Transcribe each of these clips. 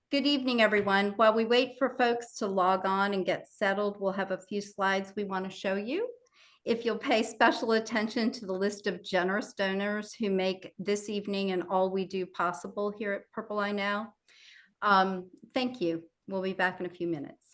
Good evening, everyone. While we wait for folks to log on and get settled, we'll have a few slides we want to show you. If you'll pay special attention to the list of generous donors who make this evening and all we do possible here at Purple Eye Now, thank you. We'll be back in a few minutes.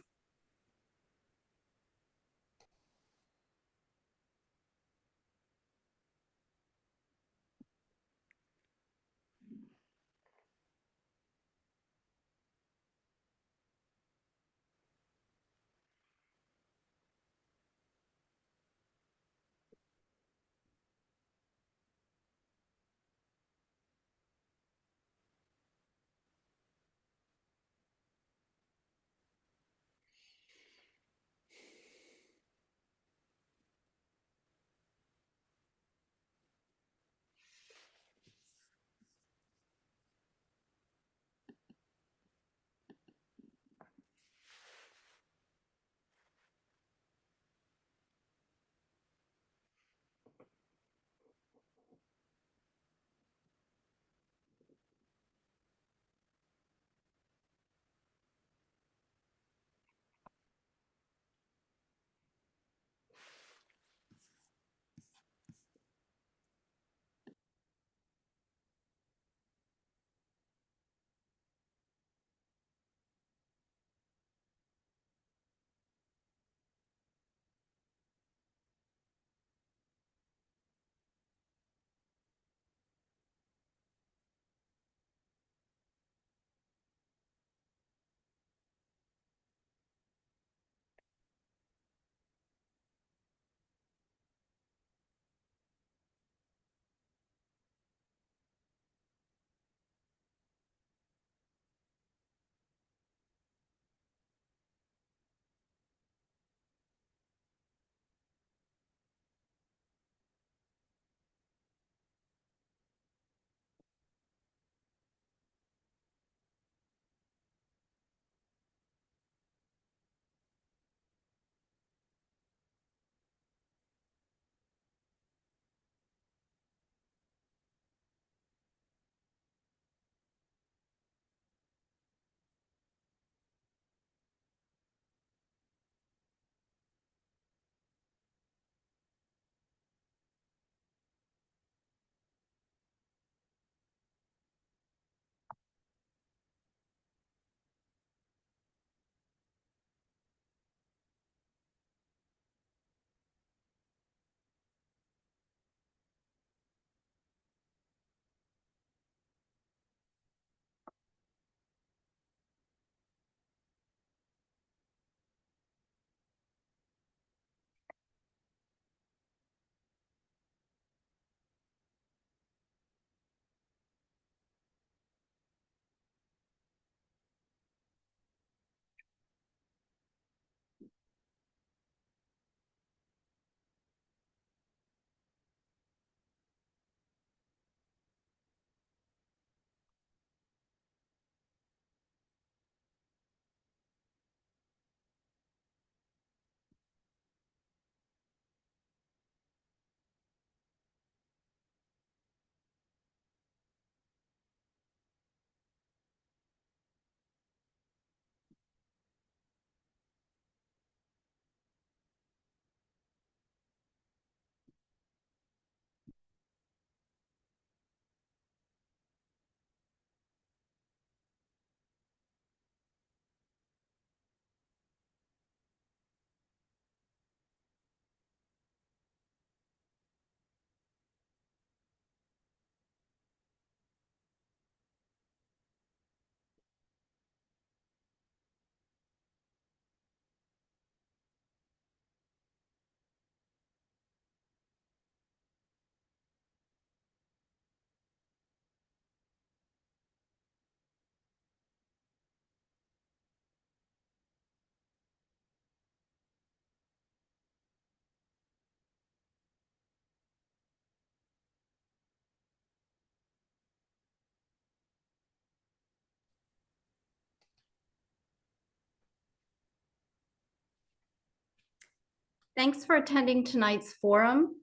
Thanks for attending tonight's forum.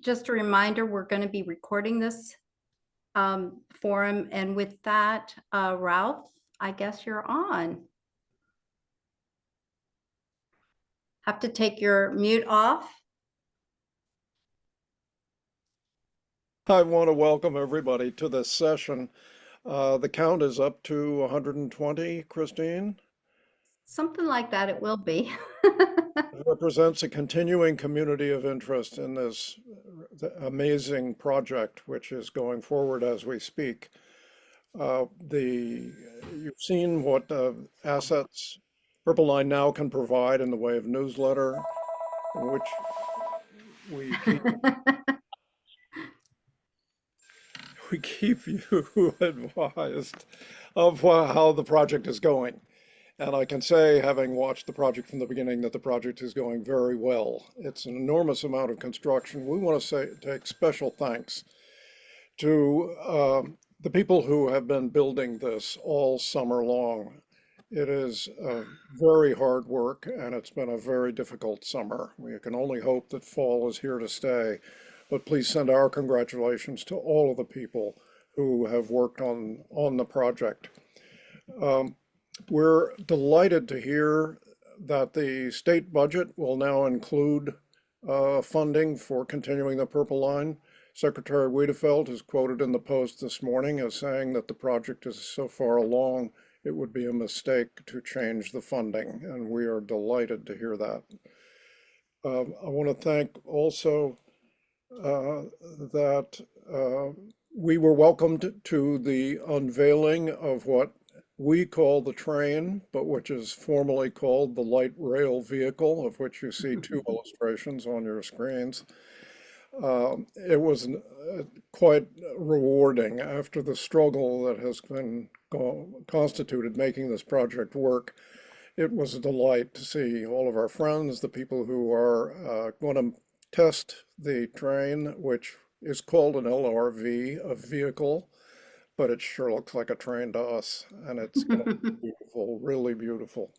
Just a reminder, we're going to be recording this forum. And with that, Ralph, I guess you're on. Have to take your mute off. I want to welcome everybody to this session. The count is up to 120, Christine. Something like that it will be. It represents a continuing community of interest in this amazing project, which is going forward as we speak. You've seen what assets Purple Line now can provide in the way of newsletter, in which we keep you advised of how the project is going. And I can say, having watched the project from the beginning, that the project is going very well. It's an enormous amount of construction. We want to take special thanks to the people who have been building this all summer long. It is very hard work, and it's been a very difficult summer. We can only hope that fall is here to stay. But please send our congratulations to all of the people who have worked on the project. We're delighted to hear that the state budget will now include funding for continuing the Purple Line. Secretary Wiedefeld is quoted in the Post this morning as saying that the project is so far along, it would be a mistake to change the funding, and we are delighted to hear that. I want to thank also that we were welcomed to the unveiling of what we call the train, but which is formally called the light rail vehicle, of which you see two illustrations on your screens. It was quite rewarding after the struggle that has been constituted making this project work. It was a delight to see all of our friends, the people who are going to test the train, which is called an LRV, a vehicle, but it sure looks like a train to us, and it's beautiful, really beautiful.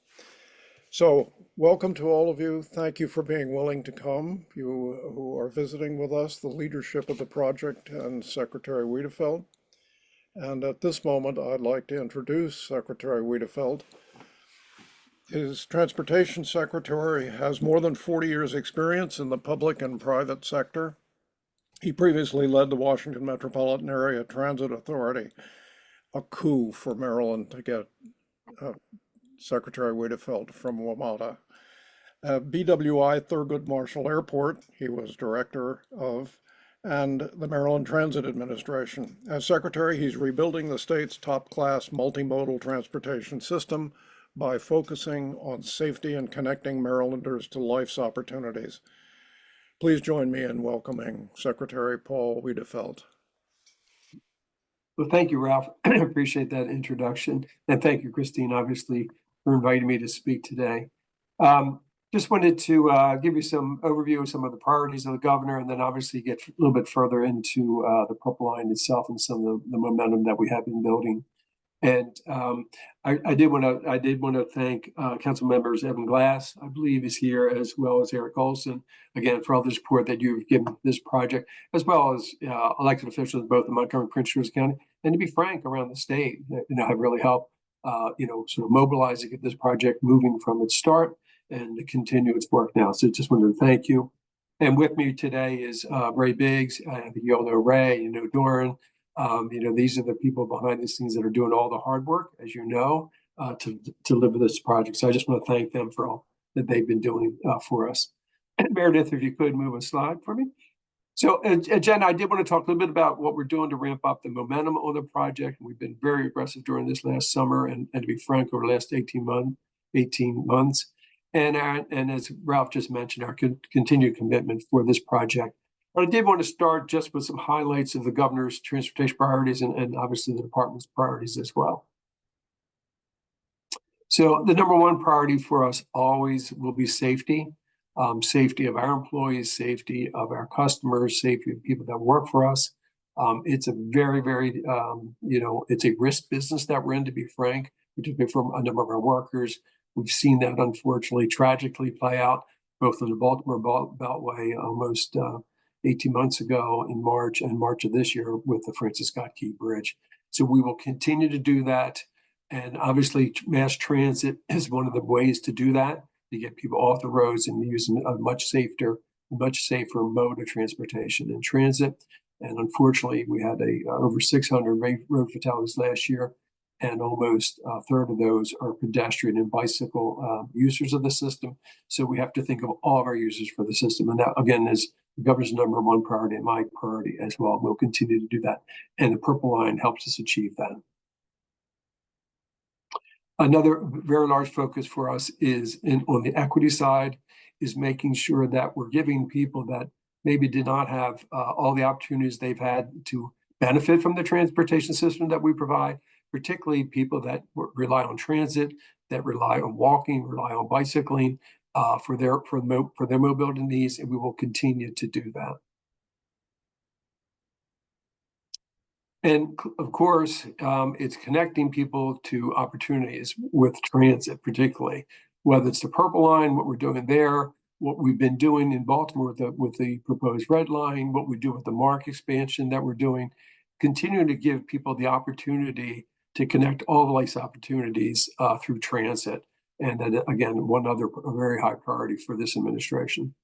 So welcome to all of you. Thank you for being willing to come, you who are visiting with us, the leadership of the project and Secretary Wiedefeld. And at this moment, I'd like to introduce Secretary Wiedefeld. His transportation secretary has more than 40 years' experience in the public and private sector. He previously led the Washington Metropolitan Area Transit Authority, a coup for Maryland to get Secretary Wiedefeld from WMATA. At BWI Thurgood Marshall Airport, he was director of, and the Maryland Transit Administration. As secretary, he's rebuilding the state's top-class multimodal transportation system by focusing on safety and connecting Marylanders to life's opportunities. Please join me in welcoming Secretary Paul Wiedefeld. Well, thank you, Ralph. I appreciate that introduction. And thank you, Christine, obviously, for inviting me to speak today. Just wanted to give you some overview of some of the priorities of the governor, and then obviously get a little bit further into the Purple Line itself and some of the momentum that we have been building. And I did want to thank Council members Evan Glass, I believe, is here, as well as Eric Olson, again, for all the support that you've given this project, as well as elected officials both in Montgomery and Prince George's County, and to be frank, around the state, have really helped, sort of mobilize to get this project moving from its start and to continue its work now. So just wanted to thank you. And with me today is Ray Biggs. I think you all know Ray, you know Doran. These are the people behind the scenes that are doing all the hard work, as you know, to deliver this project. So I just want to thank them for all that they've been doing for us. And Meredith, if you could move a slide for me. So, Jen, I did want to talk a little bit about what we're doing to ramp up the momentum on the project. We've been very aggressive during this last summer, and to be frank, over the last 18 months. And as Ralph just mentioned, our continued commitment for this project. But I did want to start just with some highlights of the governor's transportation priorities and obviously the department's priorities as well. So the number one priority for us always will be safety. Safety of our employees, safety of our customers, safety of people that work for us. It's a very, very, it's a risk business that we're in, to be frank, particularly for a number of our workers. We've seen that unfortunately tragically play out both in the Baltimore Beltway almost, 18 months ago in March and March of this year with the Francis Scott Key Bridge. So we will continue to do that. And obviously mass transit is one of the ways to do that, to get people off the roads and use a much safer mode of transportation and transit. And unfortunately, we had over 600 road fatalities last year, and almost a third of those are pedestrian and bicycle users of the system. So we have to think of all of our users for the system. And that, again, is the governor's #1 priority and my priority as well. We'll continue to do that. And the Purple Line helps us achieve that. Another very large focus for us is on the equity side, is making sure that we're giving people that maybe did not have all the opportunities they've had to benefit from the transportation system that we provide, particularly people that rely on transit, that rely on walking, rely on bicycling for their mobility needs, and we will continue to do that. And of course, it's connecting people to opportunities with transit, particularly, whether it's the Purple Line, what we're doing there, what we've been doing in Baltimore with the proposed Red Line, what we do with the MARC expansion that we're doing, continuing to give people the opportunity to connect all the life's opportunities through transit. And then again, one other very high priority for this administration.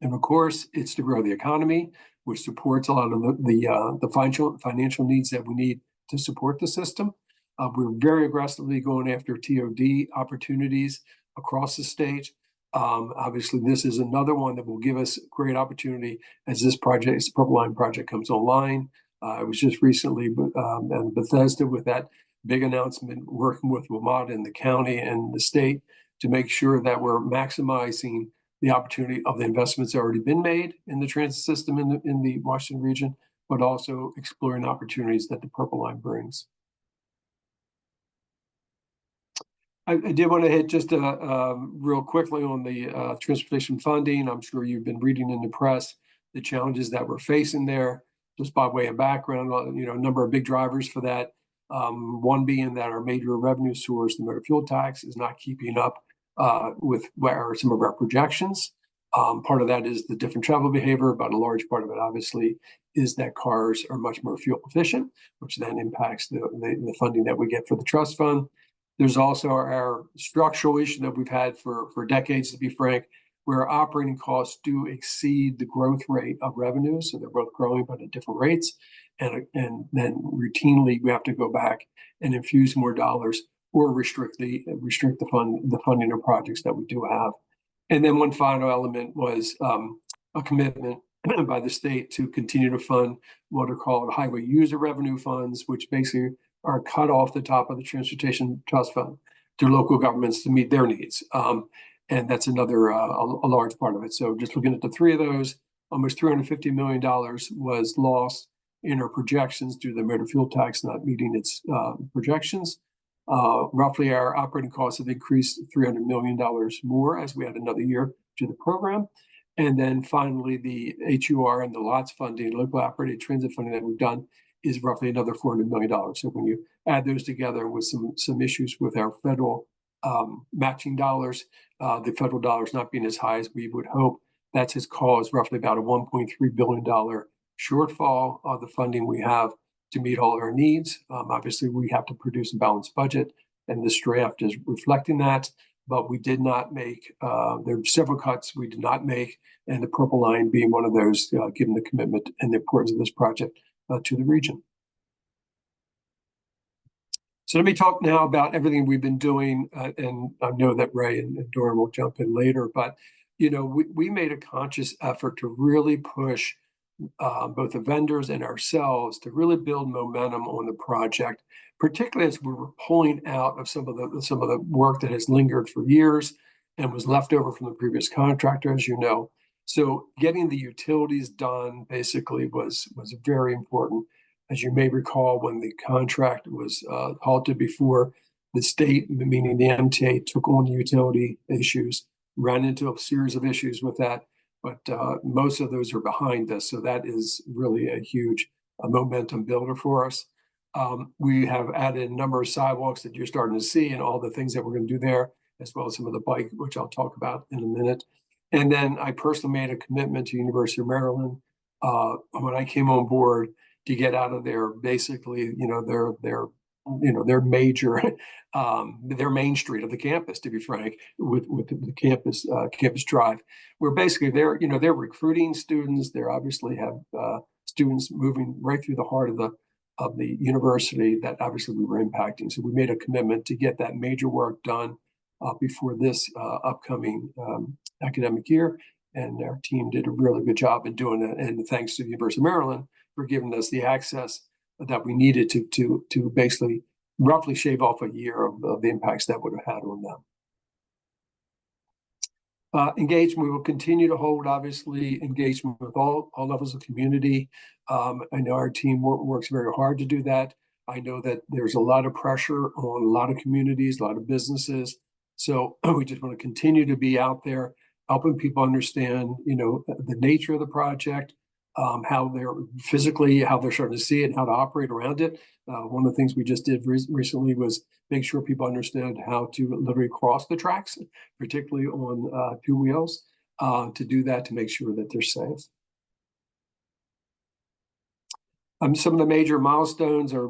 And of course, it's to grow the economy, which supports a lot of the financial needs that we need to support the system. We're very aggressively going after TOD opportunities across the state. Obviously, this is another one that will give us great opportunity as this Purple Line project comes online. I was just recently in Bethesda with that big announcement, working with WMATA and the county and the state to make sure that we're maximizing the opportunity of the investments already been made in the transit system in the Washington region, but also exploring opportunities that the Purple Line brings. I did want to hit just real quickly on the transportation funding. I'm sure you've been reading in the press the challenges that we're facing there. Just by way of background, a number of big drivers for that. One being that our major revenue source, the motor fuel tax, is not keeping up with some of our projections. Part of that is the different travel behavior, but a large part of it, obviously, is that cars are much more fuel efficient, which then impacts the funding that we get for the trust fund. There's also our structural issue that we've had for decades, to be frank, where operating costs do exceed the growth rate of revenue. So they're both growing, but at different rates. And then routinely, we have to go back and infuse more dollars or restrict the funding of projects that we do have. And then one final element was a commitment by the state to continue to fund what are called highway user revenue funds, which basically are cut off the top of the transportation trust fund to local governments to meet their needs. And that's another a large part of it. So just looking at the three of those, almost $350 million was lost in our projections due to the motor fuel tax not meeting its projections. Roughly our operating costs have increased $300 million more as we had another year to the program. And then finally, the HUR and the LOTS funding, local operated transit funding that we've done is roughly another $400 million. So when you add those together with some issues with our federal matching dollars, the federal dollars not being as high as we would hope, that has caused roughly about a $1.3 billion shortfall of the funding we have to meet all our needs. Obviously, we have to produce a balanced budget, and this draft is reflecting that. But we did not make, there are several cuts we did not make, and the Purple Line being one of those, given the commitment and the importance of this project to the region. So let me talk now about everything we've been doing, and I know that Ray and Doran will jump in later, but we made a conscious effort to really push both the vendors and ourselves to really build momentum on the project, particularly as we were pulling out of some of the work that has lingered for years and was left over from the previous contractor, as you know. So getting the utilities done basically was very important. As you may recall, when the contract was halted before, the state, meaning the MTA, took on the utility issues, ran into a series of issues with that. But most of those are behind us. So that is really a huge momentum builder for us. We have added a number of sidewalks that you're starting to see and all the things that we're going to do there, as well as some of the bike, which I'll talk about in a minute. And then I personally made a commitment to University of Maryland when I came on board to get out of their basically, their major, their main street of the campus, to be frank, with the campus drive, where basically they're recruiting students. They obviously have students moving right through the heart of the university that obviously we were impacting. So we made a commitment to get that major work done before this upcoming academic year. And our team did a really good job in doing it. And thanks to the University of Maryland for giving us the access that we needed to basically roughly shave off a year of the impacts that would have had on them. Engagement, we will continue to hold, obviously, engagement with all levels of community. I know our team works very hard to do that. I know that there's a lot of pressure on a lot of communities, a lot of businesses. So we just want to continue to be out there, helping people understand, the nature of the project, how they're starting to see it, and how to operate around it. One of the things we just did recently was make sure people understand how to literally cross the tracks, particularly on two wheels, to do that, to make sure that they're safe. Some of the major milestones are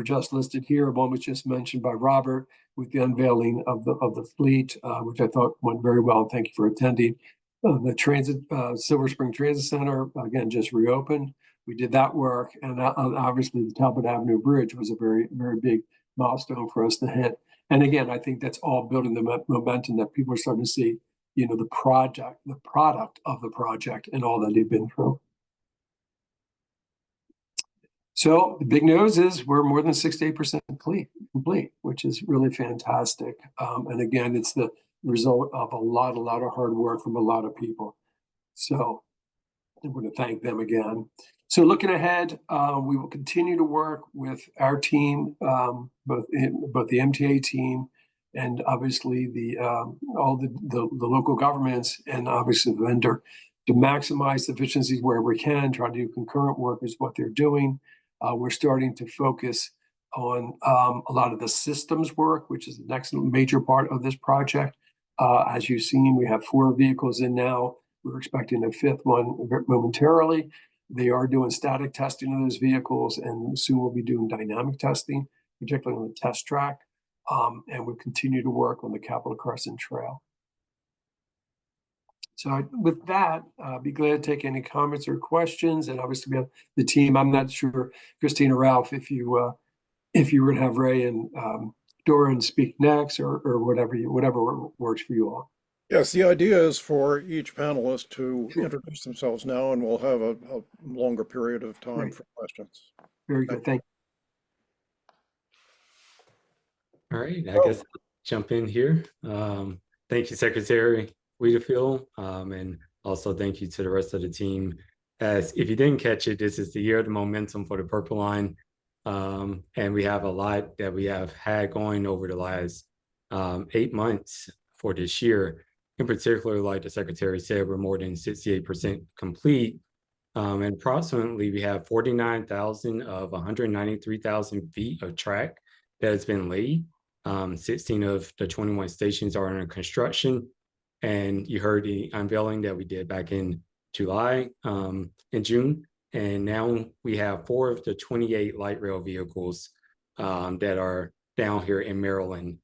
just listed here. One was just mentioned by Robert with the unveiling of the fleet, which I thought went very well. Thank you for attending. The Silver Spring Transit Center, again, just reopened. We did that work, and obviously the Talbot Avenue Bridge was a very, very big milestone for us to hit. And again, I think that's all building the momentum that people are starting to see, the product of the project and all that they've been through. So the big news is we're more than 68% complete, which is really fantastic. And again, it's the result of a lot of hard work from a lot of people. So I want to thank them again. So looking ahead, we will continue to work with our team, both the MTA team and obviously all the local governments and obviously the vendor to maximize efficiencies where we can. Try to do concurrent work is what they're doing. We're starting to focus on a lot of the systems work, which is the next major part of this project. As you've seen, we have 4 vehicles in now. We're expecting a 5th one momentarily. They are doing static testing of those vehicles, and soon we'll be doing dynamic testing, particularly on the test track. And we'll continue to work on the Capitol Crescent Trail. So with that, I'd be glad to take any comments or questions. And obviously we have the team. I'm not sure, Christine or Ralph, if you were to have Ray and Doran speak next, or whatever works for you all. Yes, the idea is for each panelist to introduce themselves now, and we'll have a longer period of time Great. for questions. Very good. Thank you. All right, I guess I'll jump in here. Thank you, Secretary Wiedefeld, and also thank you to the rest of the team. As if you didn't catch it, this is the year of the momentum for the Purple Line. And we have a lot that we have had going over the last 8 months for this year. In particular, like the Secretary said, we're more than 68% complete. And approximately we have 49,000 of 193,000 feet of track that has been laid. 16 of the 21 stations are under construction. And you heard the unveiling that we did back in July and June. And now we have 4 of the 28 light rail vehicles that are down here in Maryland,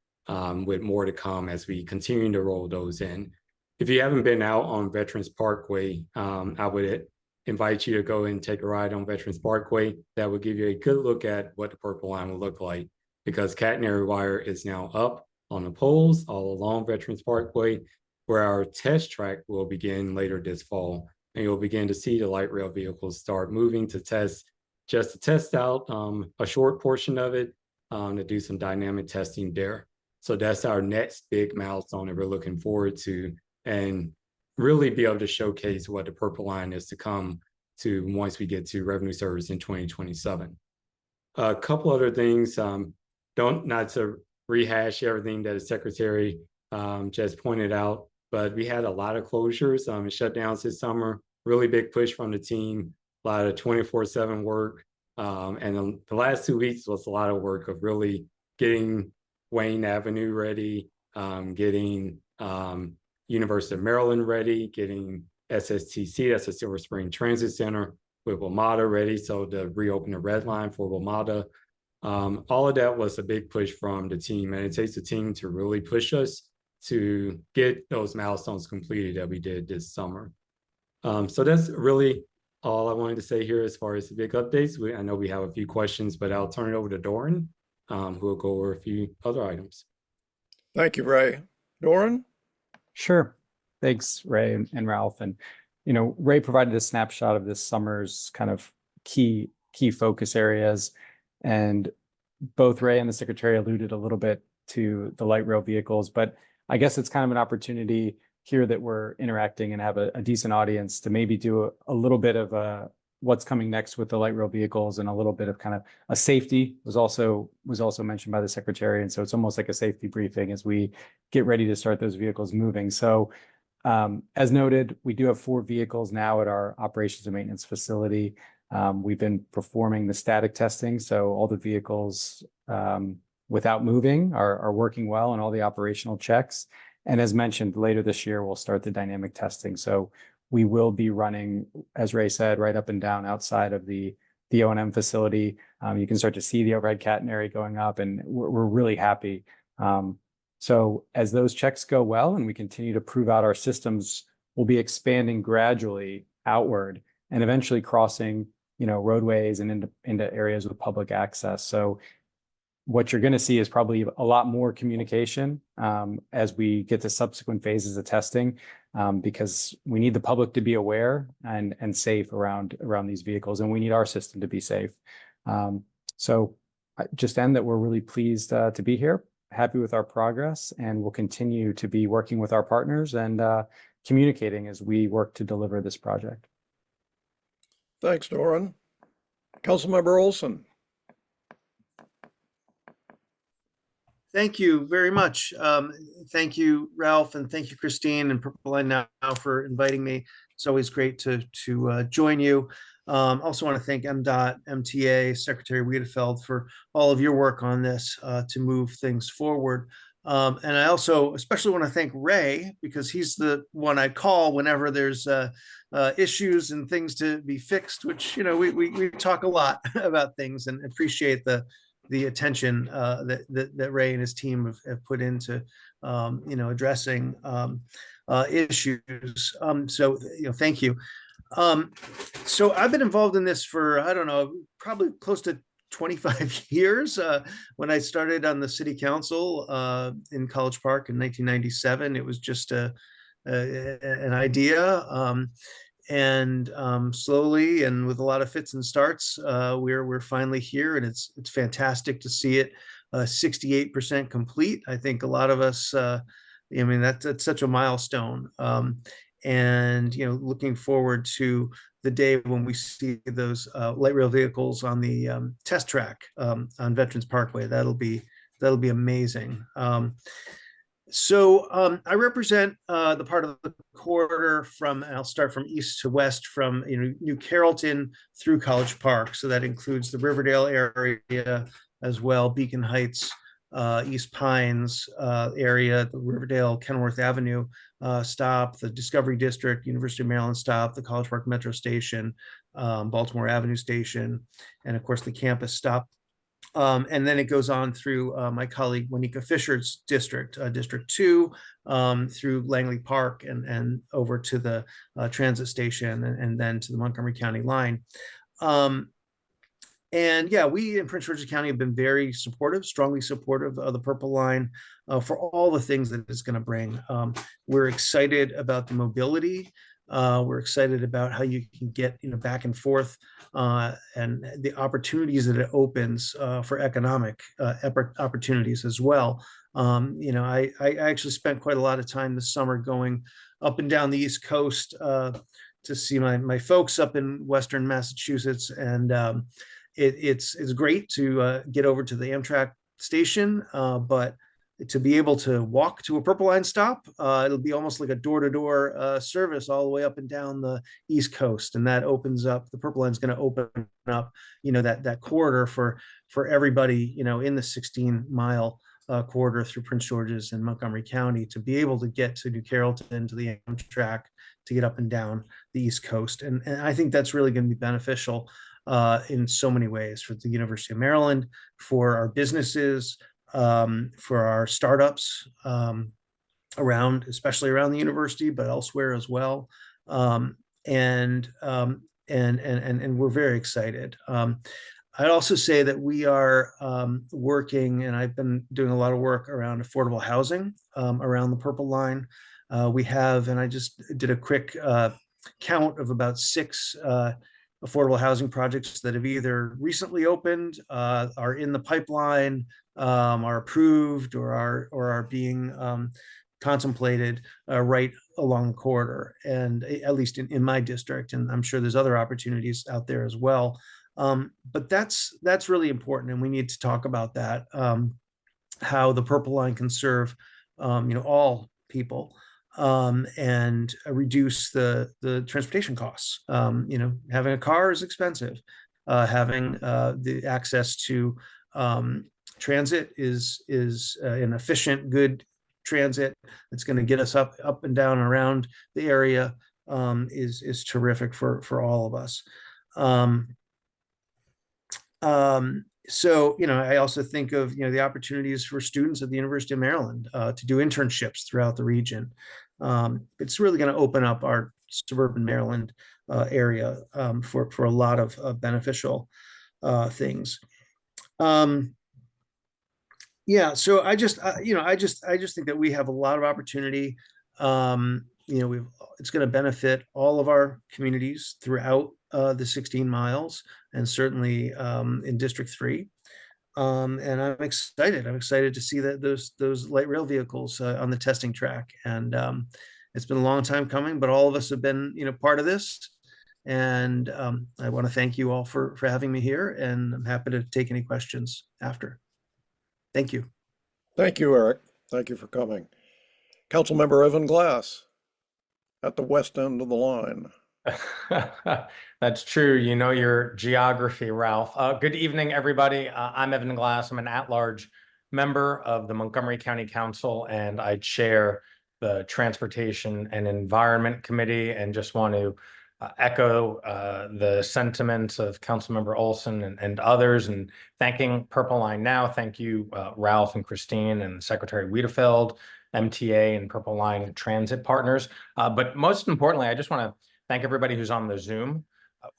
with more to come as we continue to roll those in. If you haven't been out on Veterans Parkway, I would invite you to go and take a ride on Veterans Parkway. That would give you a good look at what the Purple Line will look like, because catenary wire is now up on the poles all along Veterans Parkway, where our test track will begin later this fall. And you'll begin to see the light rail vehicles start moving to test out a short portion of it, to do some dynamic testing there. So that's our next big milestone that we're looking forward to, and really be able to showcase what the Purple Line is to come to once we get to revenue service in 2027. A couple other things, not to rehash everything that the Secretary just pointed out, but we had a lot of closures and shutdowns this summer. Really big push from the team, a lot of 24/7 work. And the last 2 weeks was a lot of work of really getting Wayne Avenue ready, getting University of Maryland ready, getting SSTC, that's the Silver Spring Transit Center, with WMATA ready, so to reopen the red line for WMATA. All of that was a big push from the team, and it takes a team to really push us to get those milestones completed that we did this summer. So that's really all I wanted to say here as far as the big updates. I know we have a few questions, but I'll turn it over to Doran, who will go over a few other items. Thank you, Ray. Doran? Sure. Thanks, Ray and Ralph. And, Ray provided a snapshot of this summer's kind of key focus areas. And both Ray and the secretary alluded a little bit to the light rail vehicles, but I guess it's kind of an opportunity here that we're interacting and have a decent audience to maybe do a little bit of what's coming next with the light rail vehicles, and a little bit of kind of a safety was also mentioned by the secretary. And so it's almost like a safety briefing as we get ready to start those vehicles moving. So as noted, we do have 4 vehicles now at our operations and maintenance facility. We've been performing the static testing, so all the vehicles without moving are working well, and all the operational checks. And as mentioned, later this year, we'll start the dynamic testing. So we will be running, as Ray said, right up and down outside of the O&M facility. You can start to see the overhead catenary going up, and we're really happy. So as those checks go well and we continue to prove out our systems, we'll be expanding gradually outward and eventually crossing, roadways and into areas with public access. So what you're going to see is probably a lot more communication as we get to subsequent phases of testing, because we need the public to be aware and safe around these vehicles, and we need our system to be safe. So just end that we're really pleased to be here, happy with our progress, and we'll continue to be working with our partners and communicating as we work to deliver this project. Thanks, Doran. Councilmember Olson. Thank you very much. Thank you, Ralph, and thank you, Christine and Purple Line Now for inviting me. It's always great to join you. Also want to thank MDOT, MTA, Secretary Wiedefeld for all of your work on this to move things forward. And I also especially want to thank Ray, because he's the one I call whenever there's issues and things to be fixed, which, we talk a lot about things, and appreciate the attention that Ray and his team have put into, addressing issues. So, thank you. So I've been involved in this for, I don't know, probably close to 25 years. When I started on the city council in College Park in 1997, it was just an idea. And slowly and with a lot of fits and starts, we're finally here, and it's fantastic to see it 68% complete. I think a lot of us, that's such a milestone, and looking forward to the day when we see those light rail vehicles on the test track on Veterans Parkway. That'll be amazing. So I represent the part of the corridor from, and I'll start from east to west, from New Carrollton through College Park. So that includes the Riverdale area as well, Beacon Heights, East Pines area, the Riverdale Kenworth Avenue stop, the Discovery District, University of Maryland stop, the College Park Metro Station, Baltimore Avenue Station, and of course the campus stop. And then it goes on through my colleague Monica Fisher's district, District 2, through Langley Park and over to the transit station, and then to the Montgomery County line. And yeah, we in Prince George's County have been very supportive, strongly supportive of the Purple Line for all the things that it's going to bring. We're excited about the mobility. We're excited about how you can get back and forth, and the opportunities that it opens for economic opportunities as well. I actually spent quite a lot of time this summer going up and down the East Coast to see my folks up in Western Massachusetts, and it's great to get over to the Amtrak station, but to be able to walk to a Purple Line stop, it'll be almost like a door-to-door service all the way up and down the East Coast, and that opens up. The Purple Line's going to open up, that corridor for everybody, in the 16-mile corridor through Prince George's and Montgomery County to be able to get to New Carrollton, to the Amtrak, to get up and down the East Coast. And I think that's really going to be beneficial in so many ways for the University of Maryland, for our businesses, for our startups around, especially around the university, but elsewhere as well. And we're very excited. I'd also say that we are working, and I've been doing a lot of work around affordable housing around the Purple Line. We have, and I just did a quick count of about 6 affordable housing projects that have either recently opened, are in the pipeline, are approved, or are being contemplated right along the corridor, and at least in my district, and I'm sure there's other opportunities out there as well. But that's really important, and we need to talk about that, how the Purple Line can serve all people, and reduce the transportation costs. Having a car is expensive. Having the access to transit is an efficient, good transit that's going to get us up and down around the area, is terrific for all of us. So, I also think of, the opportunities for students at the University of Maryland to do internships throughout the region. It's really going to open up our suburban Maryland area for a lot of beneficial things. Yeah, so I just think that we have a lot of opportunity. It's going to benefit all of our communities throughout the 16 miles, and certainly in District 3. And I'm excited to see that those light rail vehicles on the testing track. And it's been a long time coming, but all of us have been, part of this. And I want to thank you all for having me here, and I'm happy to take any questions after. Thank you. Thank you, Eric. Thank you for coming. Councilmember Evan Glass at the west end of the line. That's true. You know your geography, Ralph. Good evening, everybody. I'm Evan Glass. I'm an at-large member of the Montgomery County Council, and I chair the Transportation and Environment Committee, and just want to echo the sentiments of Councilmember Olson and others, and thanking Purple Line Now. Thank you, Ralph and Christine and Secretary Wiedefeld, MTA and Purple Line Transit Partners. But most importantly, I just want to thank everybody who's on the Zoom,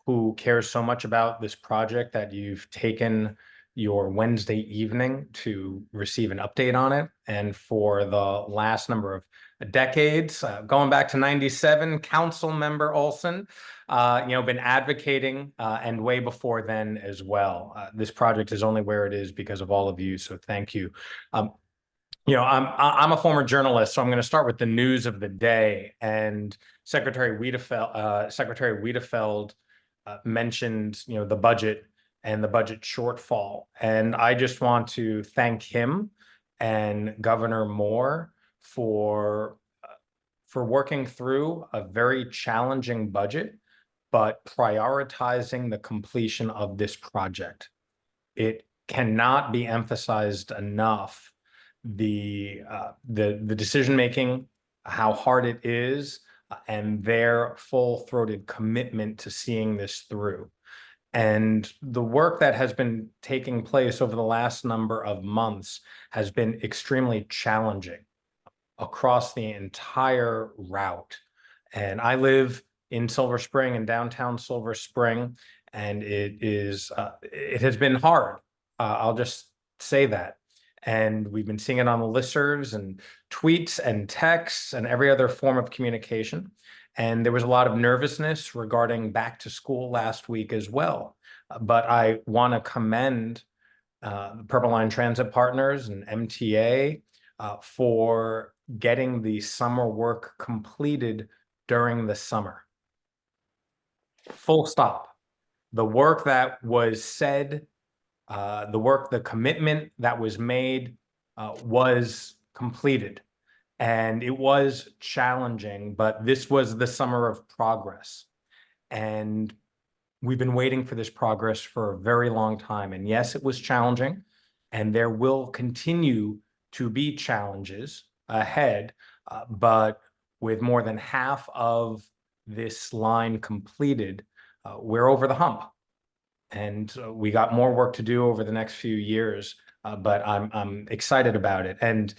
who cares so much about this project that you've taken your Wednesday evening to receive an update on it. And for the last number of decades, going back to 97, Council Member Olson, been advocating, and way before then as well. This project is only where it is because of all of you, so thank you. I'm a former journalist, so I'm going to start with the news of the day. And Secretary Wiedefeld mentioned, the budget and the budget shortfall. And I just want to thank him and Governor Moore for working through a very challenging budget, but prioritizing the completion of this project. It cannot be emphasized enough, the decision making, how hard it is, and their full-throated commitment to seeing this through. And the work that has been taking place over the last number of months has been extremely challenging across the entire route. And I live in Silver Spring, in downtown Silver Spring, and it has been hard. I'll just say that. And we've been seeing it on the listservs and tweets and texts and every other form of communication. And there was a lot of nervousness regarding back to school last week as well. But I want to commend the Purple Line Transit Partners and MTA for getting the summer work completed during the summer. Full stop. The work that was said, the commitment that was made was completed. And it was challenging, but this was the summer of progress. And we've been waiting for this progress for a very long time. And yes, it was challenging, and there will continue to be challenges ahead, but with more than half of this line completed, we're over the hump. And we got more work to do over the next few years, but I'm excited about it. And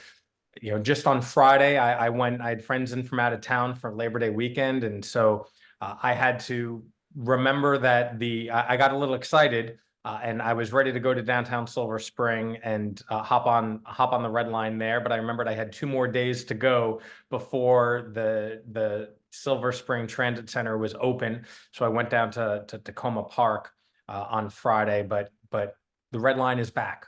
just on Friday, I had friends in from out of town for Labor Day weekend, and so I had to remember that I got a little excited, and I was ready to go to downtown Silver Spring and hop on the red line there. But I remembered I had 2 more days to go before the Silver Spring Transit Center was open, so I went down to Tacoma Park on Friday. But the red line is back,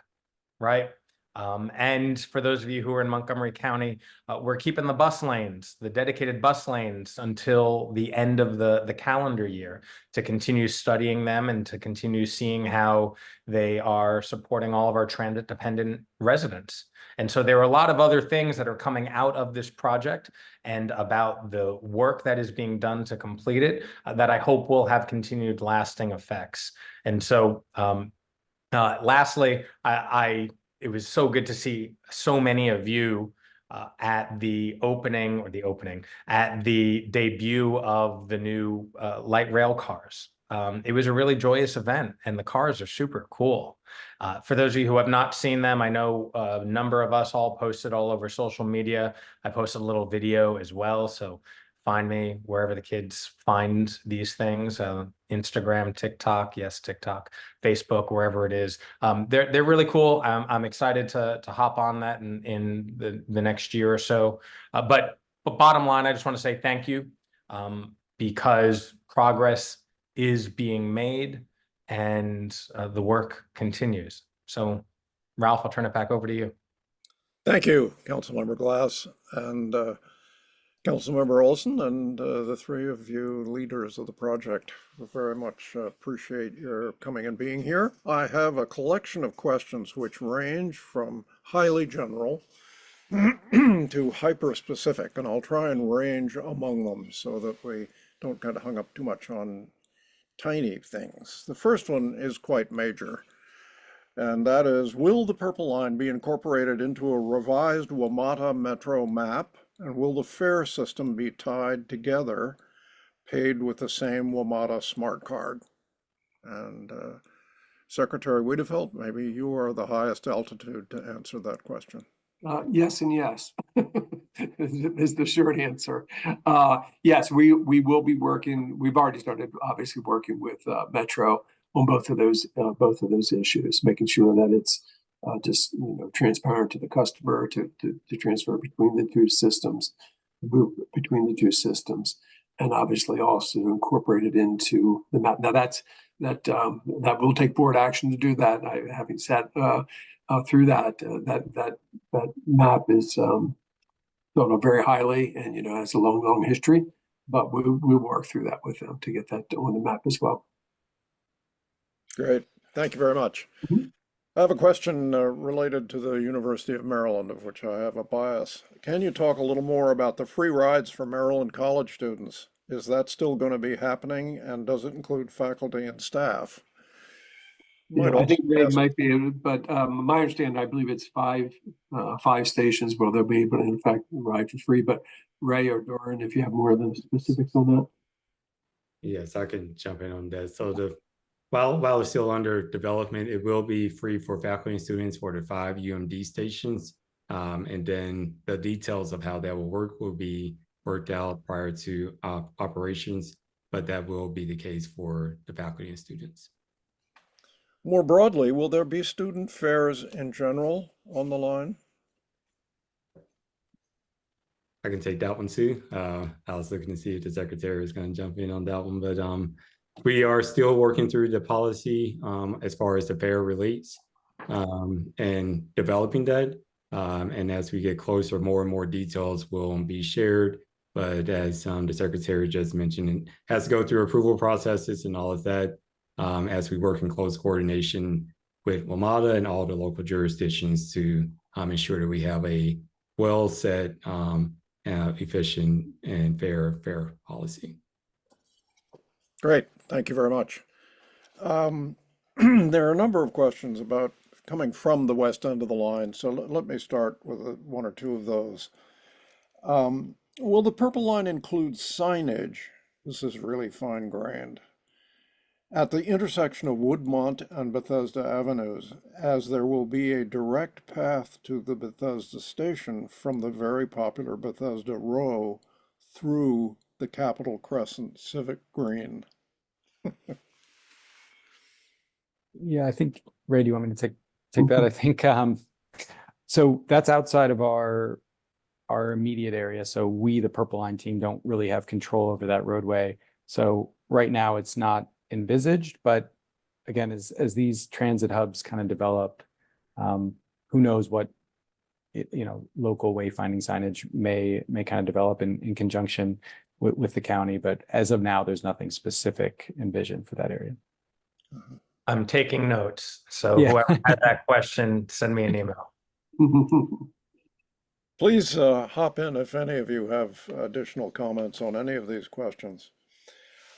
right? And for those of you who are in Montgomery County, we're keeping the bus lanes, the dedicated bus lanes, until the end of the calendar year, to continue studying them and to continue seeing how they are supporting all of our transit dependent residents. And so there are a lot of other things that are coming out of this project and about the work that is being done to complete it that I hope will have continued lasting effects. And so lastly, it was so good to see so many of you at the debut of the new light rail cars. It was a really joyous event, and the cars are super cool. For those of you who have not seen them, I know a number of us all posted all over social media. I posted a little video as well, so find me wherever the kids find these things, Instagram, TikTok, yes, TikTok, Facebook, wherever it is. They're really cool. I'm excited to hop on that in the next year or so. But bottom line, I just want to say thank you, because progress is being made and the work continues. So Ralph, I'll turn it back over to you. Thank you, Councilmember Glass and Councilmember Olson, and the 3 of you leaders of the project. We very much appreciate your coming and being here. I have a collection of questions which range from highly general to hyper-specific, and I'll try and range among them so that we don't get hung up too much on tiny things. The first one is quite major, and that is, will the Purple Line be incorporated into a revised WMATA Metro map? And will the fare system be tied together, paid with the same WMATA smart card? And Secretary Wiedefeld, maybe you are the highest altitude to answer that question. Yes and yes is the short answer. Yes, we will be working. We've already started, obviously, working with Metro on both of those issues, making sure that it's just transparent to the customer to transfer between the two systems, and obviously also incorporate it into the map. Now that will take board action to do that. Having sat through that map is thought of very highly, and has a long history. But we'll work through that with them to get that on the map as well. Great, thank you very much. Mm-hmm. I have a question related to the University of Maryland, of which I have a bias. Can you talk a little more about the free rides for Maryland college students? Is that still going to be happening, and does it include faculty and staff? I think Ray might be able, but my understanding, I believe it's 5 stations where they'll be able to, in fact, ride for free. But Ray or Doran, if you have more of the specifics on that. Yes, I can jump in on that. So while it's still under development, it will be free for faculty and students for the 5 UMD stations. And then the details of how that will work will be worked out prior to operations, but that will be the case for the faculty and students. More broadly, will there be student fares in general on the line? I can take that one too. I was looking to see if the secretary is going to jump in on that one, but we are still working through the policy as far as the fare relates and developing that. And as we get closer, more and more details will be shared. But as the secretary just mentioned, it has to go through approval processes and all of that as we work in close coordination with WMATA and all the local jurisdictions to ensure that we have a well-set, efficient, and fair policy. Great, thank you very much. There are a number of questions about coming from the west end of the line. So let me start with one or two of those. Will the Purple Line include signage? This is really fine-grained. At the intersection of Woodmont and Bethesda Avenues, as there will be a direct path to the Bethesda station from the very popular Bethesda Row through the Capitol Crescent Civic Green. Yeah, I think, Ray, do you want me to take that? I think, so that's outside of our immediate area. So we, the Purple Line team, don't really have control over that roadway. So right now it's not envisaged, but again, as these transit hubs kind of develop, who knows what, local wayfinding signage may kind of develop in conjunction with the county. But as of now, there's nothing specific envisioned for that area. I'm taking notes. So Yeah. whoever had that question, send me an email. Please hop in if any of you have additional comments on any of these questions.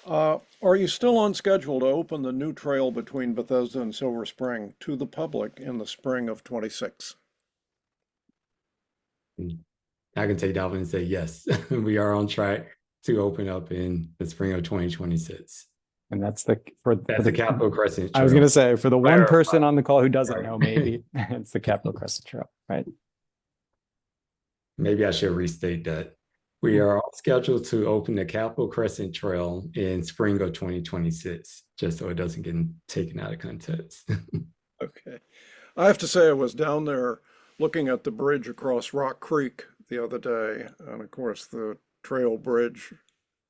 Are you still on schedule to open the new trail between Bethesda and Silver Spring to the public in the spring of 26? I can take that one and say yes. We are on track to open up in the spring of 2026, And that's the Capitol Crescent Trail. I was going to say, for the one Right. person on the call who doesn't Right. know, maybe it's the Capitol Crescent Trail, right? Maybe I should restate that. We are on schedule to open the Capitol Crescent Trail in spring of 2026, just so it doesn't get taken out of context. Okay. I have to say, I was down there looking at the bridge across Rock Creek the other day. And of course, the trail bridge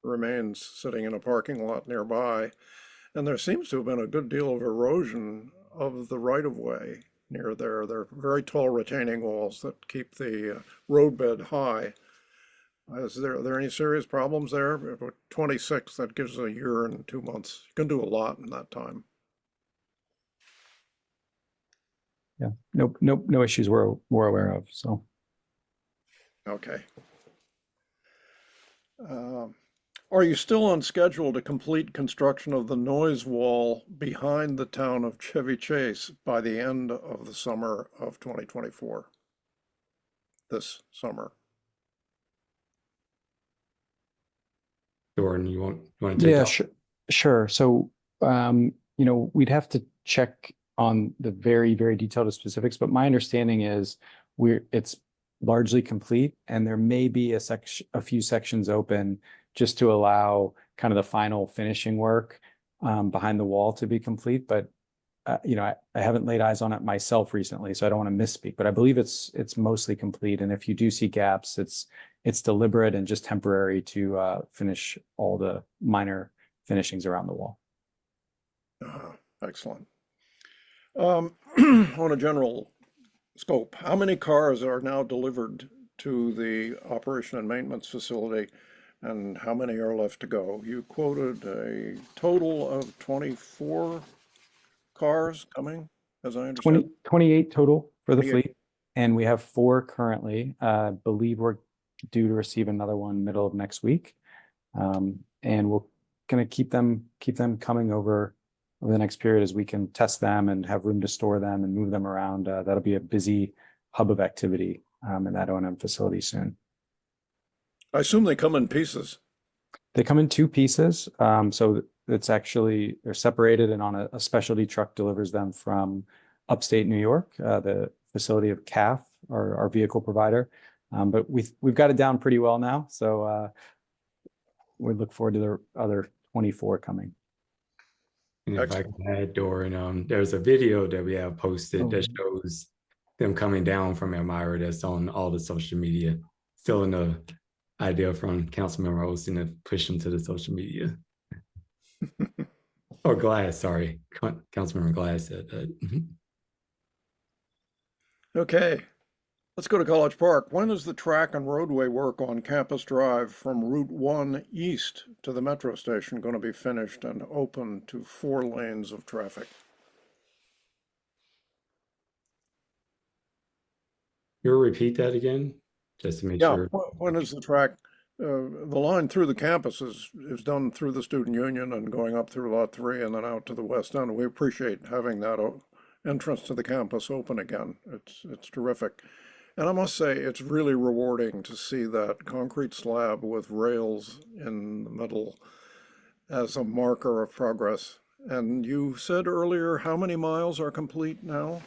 remains sitting in a parking lot nearby. And there seems to have been a good deal of erosion of the right-of-way near there. They're very tall retaining walls that keep the roadbed high. Are there any serious problems there? 26, that gives a year and 2 months. You can do a lot in that time. Yeah, no issues we're aware of. So, Okay. Are you still on schedule to complete construction of the noise wall behind the town of Chevy Chase by the end of the summer of 2024? This summer. Jordan, you want to take yeah, that? sure. So, we'd have to check on the very, very detailed specifics, but my understanding is it's largely complete, and there may be a few sections open just to allow kind of the final finishing work behind the wall to be complete. But I haven't laid eyes on it myself recently, so I don't want to misspeak. But I believe it's mostly complete, and if you do see gaps, it's deliberate and just temporary to finish all the minor finishings around the wall. Excellent. On a general scope, how many cars are now delivered to the operation and maintenance facility, and how many are left to go? You quoted a total of 24 cars coming, as I understand. 28 total for the 28. fleet, and we have 4 currently. I believe we're due to receive another one middle of next week, and we're going to keep them coming over the next period as we can test them and have room to store them and move them around. That'll be a busy hub of activity in that O&M facility soon. I assume they come in pieces. They come in 2 pieces. So it's actually, they're separated, and on a specialty truck delivers them from upstate New York, the facility of CAF, our vehicle provider. But we've got it down pretty well now. So we look forward to the other 24 coming. And if I can add, Doran, there's a video that we have posted that shows them coming down from Elmira that's on all the social media. Still in the idea from Councilmember Olsen to push them to the social media. Or Glass, sorry. Councilmember Glass said that. Okay, let's go to College Park. When is the track and roadway work on Campus Drive from Route 1 east to the metro station going to be finished and open to 4 lanes of traffic? You'll repeat that again, just to make sure. When is the track? The line through the campus is done through the student union and going up through Lot 3 and then out to the west end. We appreciate having that entrance to the campus open again. It's terrific. And I must say, it's really rewarding to see that concrete slab with rails in the middle as a marker of progress. And you said earlier, how many miles are complete now?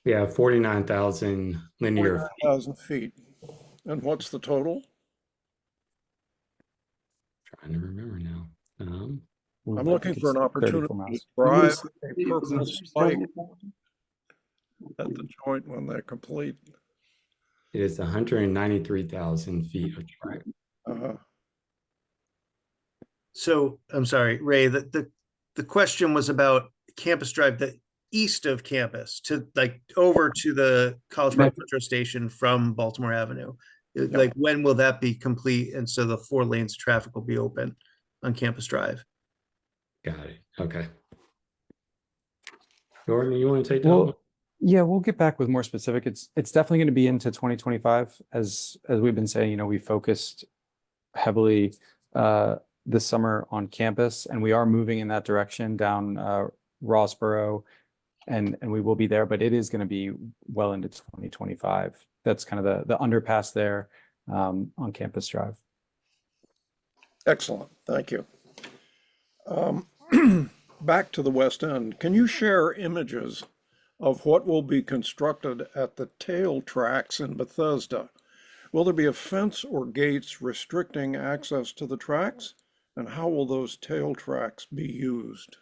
Yeah, 49,000 linear feet. 49,000 feet. And what's the total? Trying to remember now. I'm looking for an opportunity 34 to miles. drive a purple spike at the joint when they're complete. It is 193,000 feet of track. Uh-huh. So I'm sorry, Ray, the question was about Campus Drive, the east of campus to like over to the College Park Metro Station from Baltimore Avenue. Like when will that be complete? And so the 4 lanes of traffic will be open on Campus Drive. Got it. Okay. Jordan, you want to take that one? Well, yeah, we'll get back with more specific. It's definitely going to be into 2025. As we've been saying, we focused heavily this summer on campus, and we are moving in that direction down Rossboro, and we will be there, but it is going to be well into 2025. That's kind of the underpass there on Campus Drive. Excellent, thank you. Back to the West End, can you share images of what will be constructed at the tail tracks in Bethesda? Will there be a fence or gates restricting access to the tracks? And how will those tail tracks be used?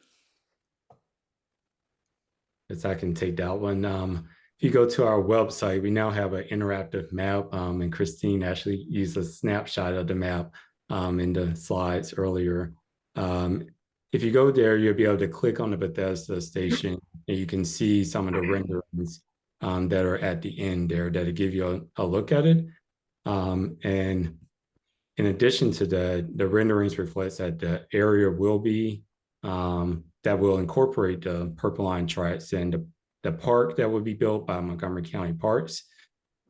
Yes, I can take that one. If you go to our website, we now have an interactive map, and Christine actually used a snapshot of the map in the slides earlier. If you go there, you'll be able to click on the Bethesda station, and you can see some of the renderings that are at the end there that'll give you a look at it. And in addition to that, the renderings reflects that the area will be that will incorporate the Purple Line tracks, and the park that will be built by Montgomery County Parks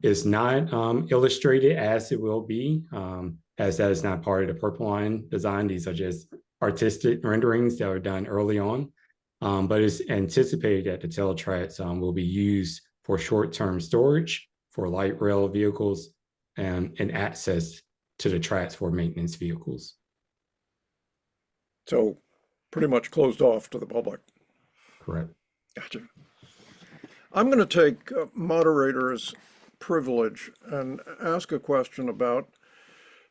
is not illustrated as it will be, as that is not part of the Purple Line design. These are just artistic renderings that were done early on, but it's anticipated that the tail tracks will be used for short-term storage for light rail vehicles and access to the tracks for maintenance vehicles. So pretty much closed off to the public. Correct. Gotcha. I'm going to take moderator's privilege and ask a question about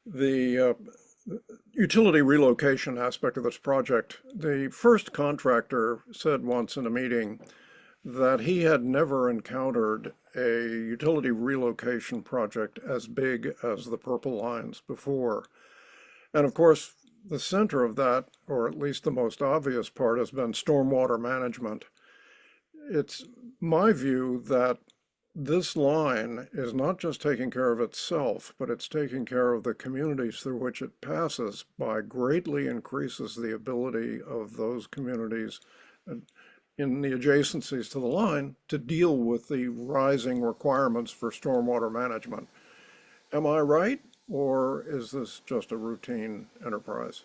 the utility relocation aspect of this project. The first contractor said once in a meeting that he had never encountered a utility relocation project as big as the Purple Lines before. And of course, the center of that, or at least the most obvious part, has been stormwater management. It's my view that this line is not just taking care of itself, but it's taking care of the communities through which it passes by greatly increases the ability of those communities in the adjacencies to the line to deal with the rising requirements for stormwater management. Am I right, or is this just a routine enterprise?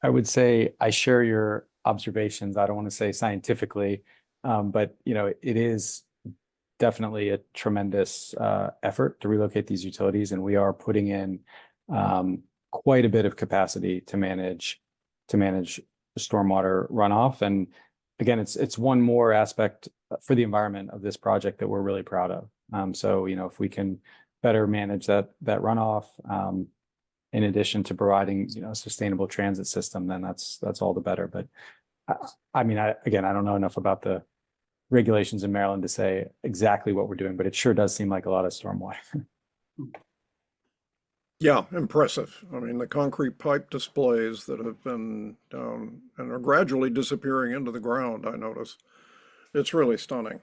I would say I share your observations. I don't want to say scientifically, but it is definitely a tremendous effort to relocate these utilities, and we are putting in quite a bit of capacity to manage stormwater runoff. And again, it's one more aspect for the environment of this project that we're really proud of. So if we can better manage that runoff, in addition to providing a sustainable transit system, then that's all the better. But I don't know enough about the regulations in Maryland to say exactly what we're doing, but it sure does seem like a lot of stormwater. Yeah, impressive. I mean, the concrete pipe displays that have been down and are gradually disappearing into the ground, I notice. It's really stunning.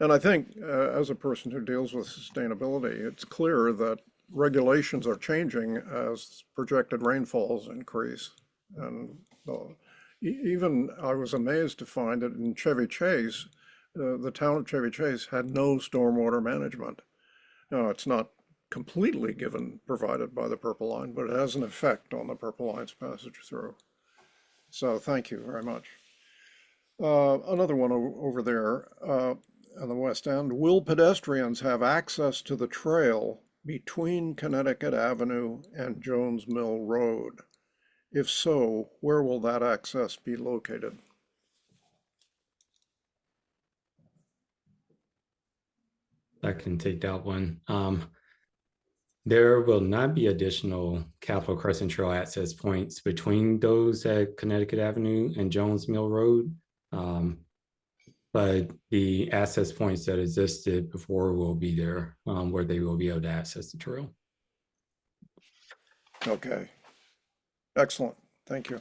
And I think as a person who deals with sustainability, it's clear that regulations are changing as projected rainfalls increase. And even I was amazed to find that in Chevy Chase, the town of Chevy Chase had no stormwater management. Now, it's not completely provided by the Purple Line, but it has an effect on the Purple Line's passage through. So thank you very much. Another one over there on the west end. Will pedestrians have access to the trail between Connecticut Avenue and Jones Mill Road? If so, where will that access be located? I can take that one. There will not be additional Capitol Crescent Trail access points between those at Connecticut Avenue and Jones Mill Road. But the access points that existed before will be there, where they will be able to access the trail. Okay. Excellent. Thank you.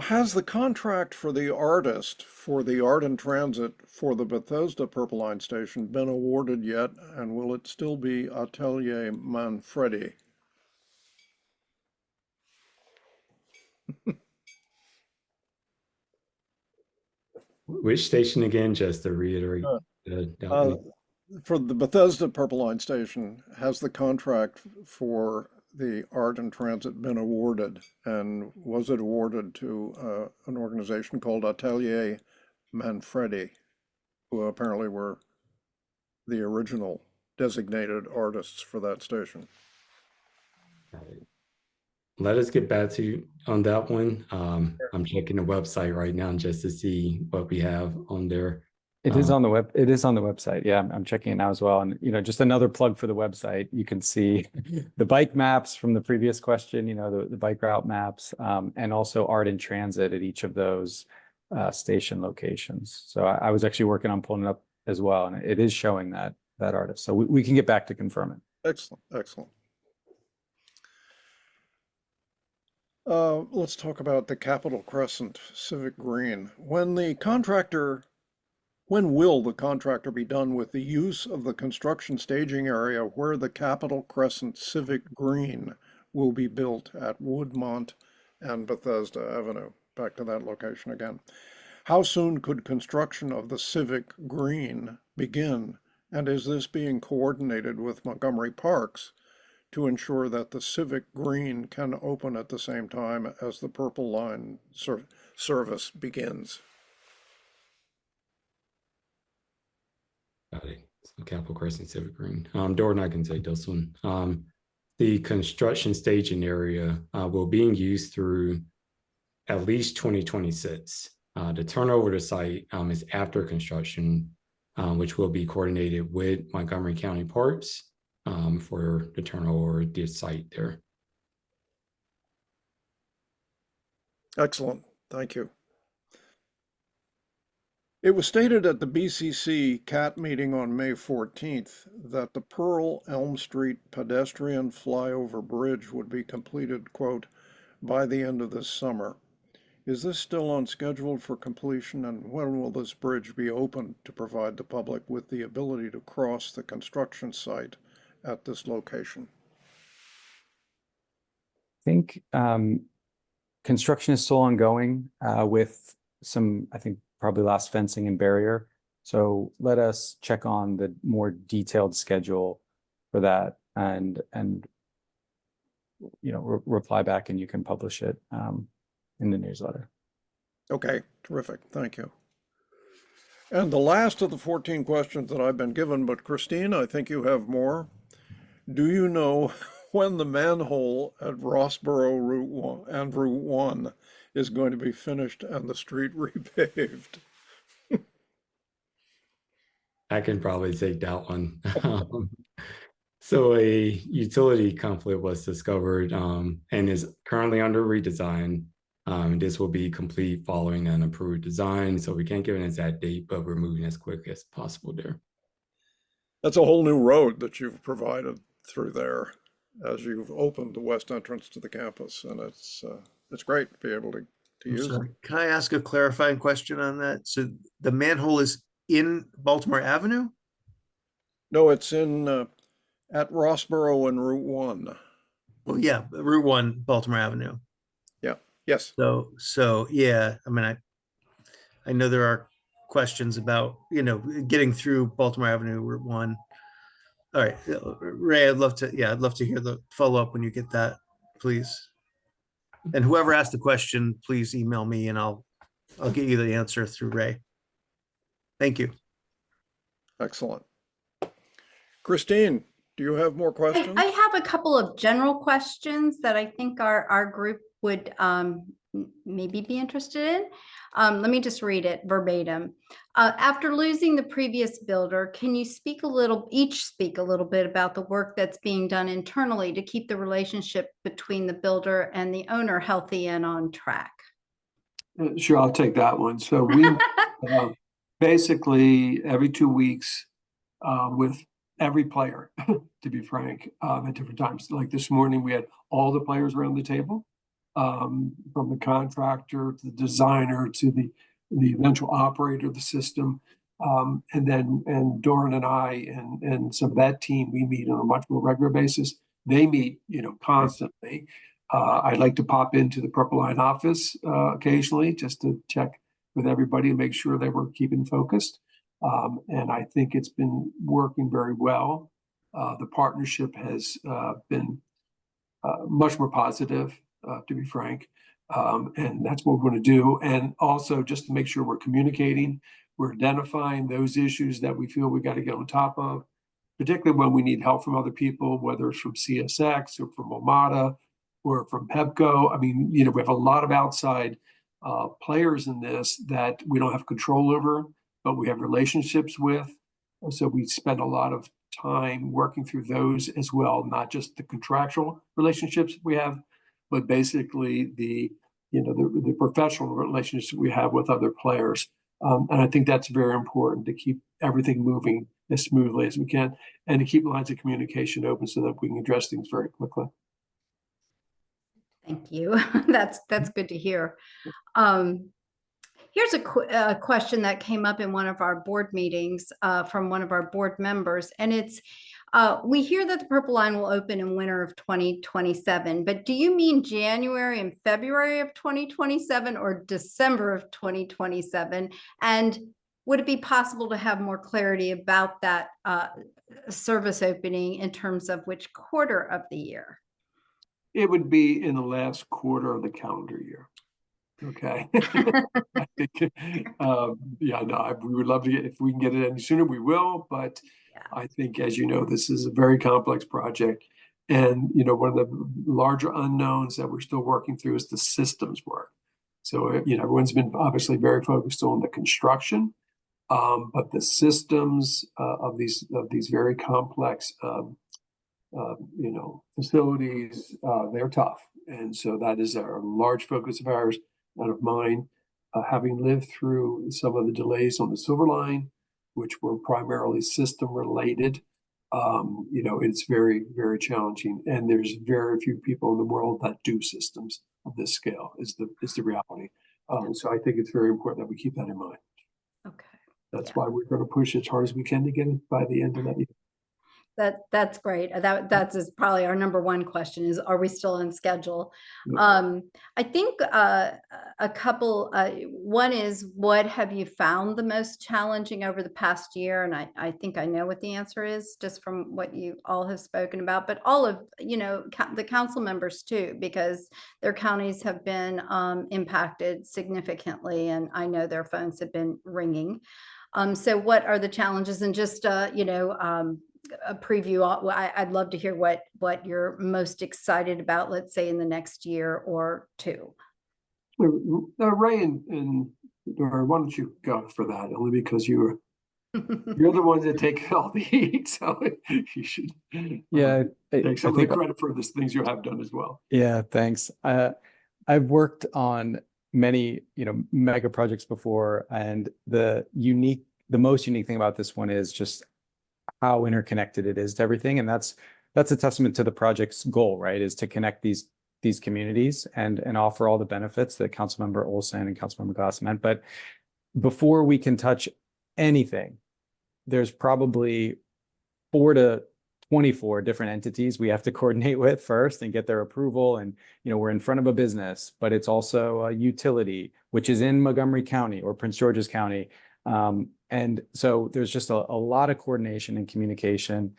Has the contract for the artist for the art in transit for the Bethesda Purple Line station been awarded yet? And will it still be Atelier Manfredi? Which station again, just to reiterate? For the Bethesda Purple Line station, has the contract for the art in transit been awarded? And was it awarded to an organization called Atelier Manfredi, who apparently were the original designated artists for that station? Let us get back to you on that one. I'm checking the website right now just to see what we have on there. It is on the web. It is on the website. Yeah, I'm checking it now as well. And, just another plug for the website. You can see the bike maps from the previous question, the bike route maps, and also art in transit at each of those station locations. So I was actually working on pulling it up as well. And it is showing that artist. So we can get back to confirm it. Excellent, excellent. Let's talk about the Capitol Crescent Civic Green. When will the contractor be done with the use of the construction staging area where the Capitol Crescent Civic Green will be built at Woodmont and Bethesda Avenue? Back to that location again. How soon could construction of the Civic Green begin? And is this being coordinated with Montgomery Parks to ensure that the Civic Green can open at the same time as the Purple Line service begins? Got it. So Capitol Crescent Civic Green. Dorn, I can take this one. The construction staging area will be in use through at least 2026. The turnover to site is after construction, which will be coordinated with Montgomery County Parks for the turnover this site there. Excellent. Thank you. It was stated at the BCC CAT meeting on May 14th that the Pearl Elm Street pedestrian flyover bridge would be completed, quote, by the end of this summer. Is this still on schedule for completion, and when will this bridge be opened to provide the public with the ability to cross the construction site at this location? I think construction is still ongoing with some, I think, probably last fencing and barrier. So let us check on the more detailed schedule for that and reply back, and you can publish it in the newsletter. Okay, terrific. Thank you. And the last of the 14 questions that I've been given, but Christine, I think you have more. Do you know when the manhole at Rossboro Route 1 is going to be finished and the street repaved? I can probably take that one. So a utility conflict was discovered and is currently under redesign. This will be complete following an approved design. So we can't give an exact date, but we're moving as quick as possible there. That's a whole new road that you've provided through there as you've opened the west entrance to the campus, and it's great to be able to use it. Can I ask a clarifying question on that? So the manhole is in Baltimore Avenue? No, it's in at Rossboro and Route 1. Well, yeah, Route 1, Baltimore Avenue. Yeah. Yes. So yeah, I mean, I know there are questions about, getting through Baltimore Avenue, Route 1. All right, Ray, I'd love to hear the follow-up when you get that, please. And whoever asked the question, please email me and I'll get you the answer through Ray. Thank you. Excellent. Christine, do you have more questions? I have a couple of general questions that I think our group would maybe be interested in. Let me just read it verbatim. After losing the previous builder, can you speak a little bit about the work that's being done internally to keep the relationship between the builder and the owner healthy and on track? Sure, I'll take that one. So we basically every 2 weeks with every player, to be frank, at different times. Like this morning, we had all the players around the table, from the contractor to the designer to the eventual operator of the system. And Doran and I and some of that team, we meet on a much more regular basis. They meet, constantly. I'd like to pop into the Purple Line office occasionally just to check with everybody and make sure they were keeping focused. And I think it's been working very well. The partnership has been much more positive, to be frank. And that's what we're going to do. And also just to make sure we're communicating, we're identifying those issues that we feel we got to get on top of, particularly when we need help from other people, whether it's from CSX or from Omada or from Pepco. I mean, we have a lot of outside players in this that we don't have control over, but we have relationships with. So we spend a lot of time working through those as well, not just the contractual relationships we have, but basically the professional relationships we have with other players. And I think that's very important to keep everything moving as smoothly as we can and to keep lines of communication open so that we can address things very quickly. Thank you. That's good to hear. Here's a question that came up in one of our board meetings from one of our board members, and it's, we hear that the Purple Line will open in winter of 2027, but do you mean January and February of 2027 or December of 2027? And would it be possible to have more clarity about that service opening in terms of which quarter of the year? It would be in the last quarter of the calendar year. Okay. I think, we would love to get, if we can get it any sooner, we will. But yeah. I think, as you know, this is a very complex project. And, one of the larger unknowns that we're still working through is the systems work. So, everyone's been obviously very focused on the construction, but the systems of these very complex facilities, they're tough. And so that is a large focus of ours and of mine. Having lived through some of the delays on the Silver Line, which were primarily system related, it's very, very challenging. And there's very few people in the world that do systems of this scale is the reality. So I think it's very important that we keep that in mind. Okay. That's why we're going to push as hard as we can to get it by the end of that year. That's great. That's probably our number one question is, are we still on schedule? Yeah. I think a couple, one is, what have you found the most challenging over the past year? And I think I know what the answer is just from what you all have spoken about, but all of, the council members too, because their counties have been impacted significantly. And I know their phones have been ringing. So what are the challenges? And just, a preview. I'd love to hear what you're most excited about, let's say in the next year or two. Ray and or why don't you go for that? Only because you're the ones that take all the heat, so you should take some of the credit for the things you have done as well. Yeah, thanks. I've worked on many mega projects before, and the most unique thing about this one is just how interconnected it is to everything. And that's a testament to the project's goal, right? Is to connect these communities and offer all the benefits that Councilmember Olson and Councilmember Glass meant. But before we can touch anything, there's probably 4 to 24 different entities we have to coordinate with first and get their approval. And, we're in front of a business, but it's also a utility, which is in Montgomery County or Prince George's County. And so there's just a lot of coordination and communication.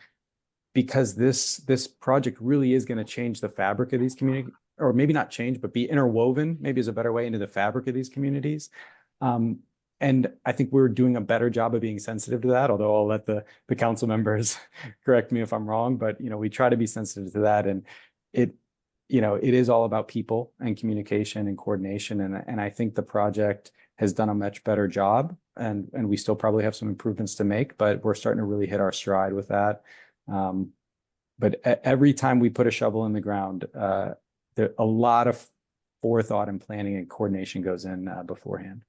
because this project really is going to change the fabric of these communities, or maybe not change, but be interwoven, maybe is a better way, into the fabric of these communities. And I think we're doing a better job of being sensitive to that, although I'll let the council members correct me if I'm wrong, but we try to be sensitive to that. And it is all about people and communication and coordination. And I think the project has done a much better job, and we still probably have some improvements to make, but we're starting to really hit our stride with that. But every time we put a shovel in the ground, a lot of forethought and planning and coordination goes in beforehand.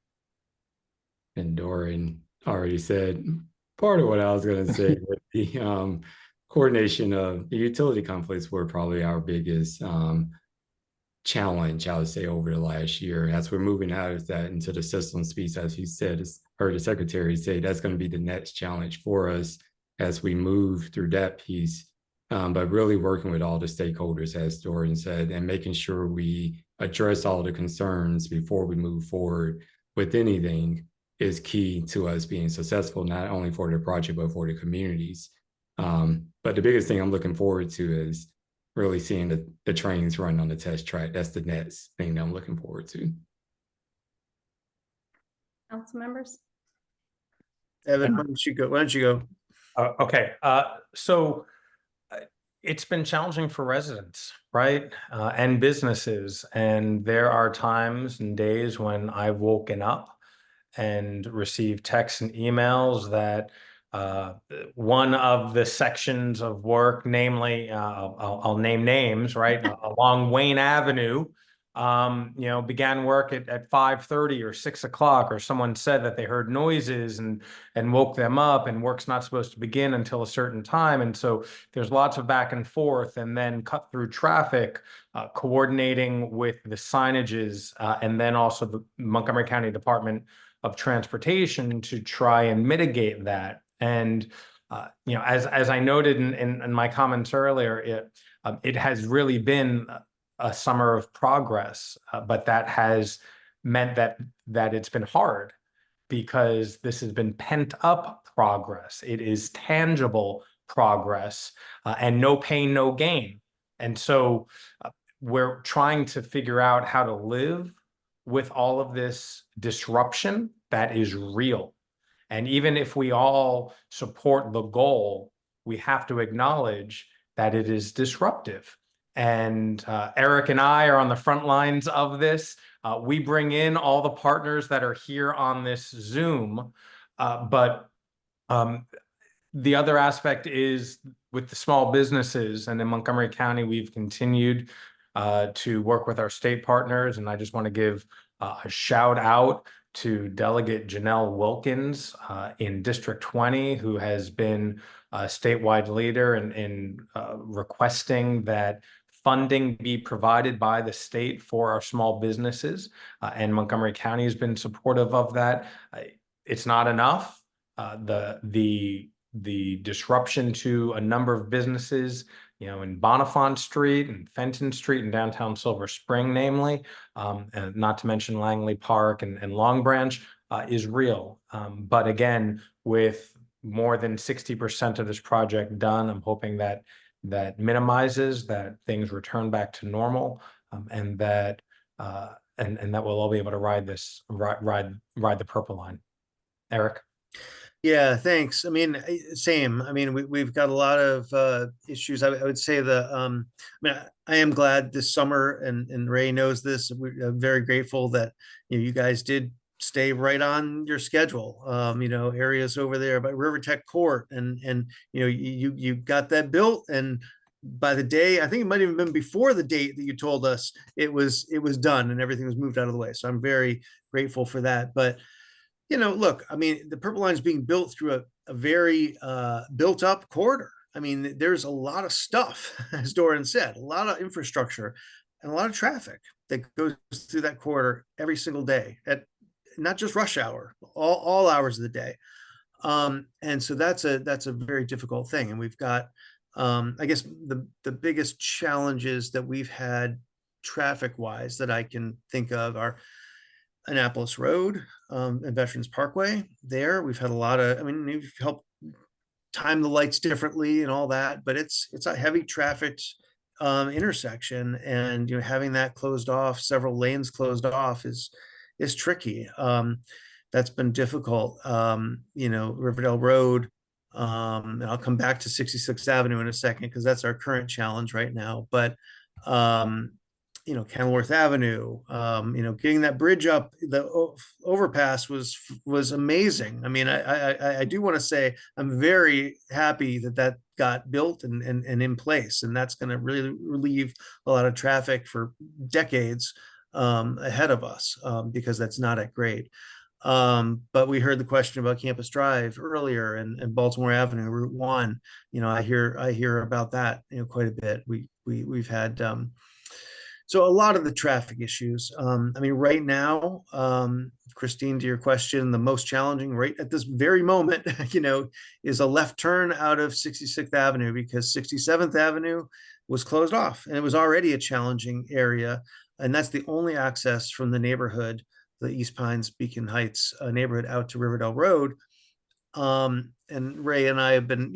And Dorian already said part of what I was going to say with the coordination of the utility conflicts were probably our biggest challenge, I would say, over the last year. As we're moving out of that into the systems piece, as you said, heard the secretary say, that's going to be the next challenge for us as we move through that piece. But really working with all the stakeholders, as Dorian said, and making sure we address all the concerns before we move forward with anything is key to us being successful, not only for the project, but for the communities. But the biggest thing I'm looking forward to is really seeing the trains run on the test track. That's the next thing that I'm looking forward to. Council members? Evan, why don't you go? Why don't you go? Okay, so it's been challenging for residents, right? And businesses. And there are times and days when I've woken up and received texts and emails that one of the sections of work, namely, I'll name names, right? Along Wayne Avenue, began work at 5:30 or 6 o'clock, or someone said that they heard noises and woke them up, and work's not supposed to begin until a certain time. And so there's lots of back and forth, and then cut through traffic, coordinating with the signages, and then also the Montgomery County Department of Transportation to try and mitigate that. And as I noted in my comments earlier, it has really been a summer of progress, but that has meant that it's been hard, because this has been pent up progress. It is tangible progress, and no pain, no gain. And so we're trying to figure out how to live with all of this disruption that is real. And even if we all support the goal, we have to acknowledge that it is disruptive. And Eric and I are on the front lines of this. We bring in all the partners that are here on this Zoom. But the other aspect is with the small businesses. And in Montgomery County, we've continued to work with our state partners. And I just want to give a shout out to Delegate Janelle Wilkins in District 20, who has been a statewide leader in requesting that funding be provided by the state for our small businesses. And Montgomery County has been supportive of that. It's not enough. The disruption to a number of businesses, in Bonifant Street and Fenton Street and downtown Silver Spring, namely, and not to mention Langley Park and Long Branch, is real. But again, with more than 60% of this project done, I'm hoping that minimizes, that things return back to normal, and that we'll all be able to ride the Purple Line. Eric? Yeah, thanks. I mean, same. I mean, we've got a lot of issues. I would say I am glad this summer, and Ray knows this. We're very grateful that you guys did stay right on your schedule. Areas over there by River Tech Court, and you got that built, and by the day, I think it might have been before the date that you told us, it was done and everything was moved out of the way. So I'm very grateful for that. But look, I mean, the Purple Line is being built through a very built up corridor. I mean, there's a lot of stuff, as Dorian said, a lot of infrastructure and a lot of traffic that goes through that corridor every single day, at not just rush hour, all hours of the day. And so that's a very difficult thing. And we've got, I guess the biggest challenges that we've had traffic wise that I can think of are Annapolis Road and Veterans Parkway. There we've had a lot of, I mean, we've helped time the lights differently and all that, but it's a heavy trafficked intersection, and having that closed off, several lanes closed off is tricky. That's been difficult. Riverdale Road, and I'll come back to 66th Avenue in a second because that's our current challenge right now. But Kenilworth Avenue, getting that bridge up, the overpass was amazing. I mean, I do want to say I'm very happy that got built and in place, and that's going to really relieve a lot of traffic for decades ahead of us, because that's not at grade. But we heard the question about Campus Drive earlier, and Baltimore Avenue, Route 1. I hear about that quite a bit. We've had so a lot of the traffic issues. I mean, right now, Christine, to your question, the most challenging right at this very moment, is a left turn out of 66th Avenue, because 67th Avenue was closed off, and it was already a challenging area. And that's the only access from the neighborhood, the East Pines Beacon Heights neighborhood, out to Riverdale Road. And Ray and I have been,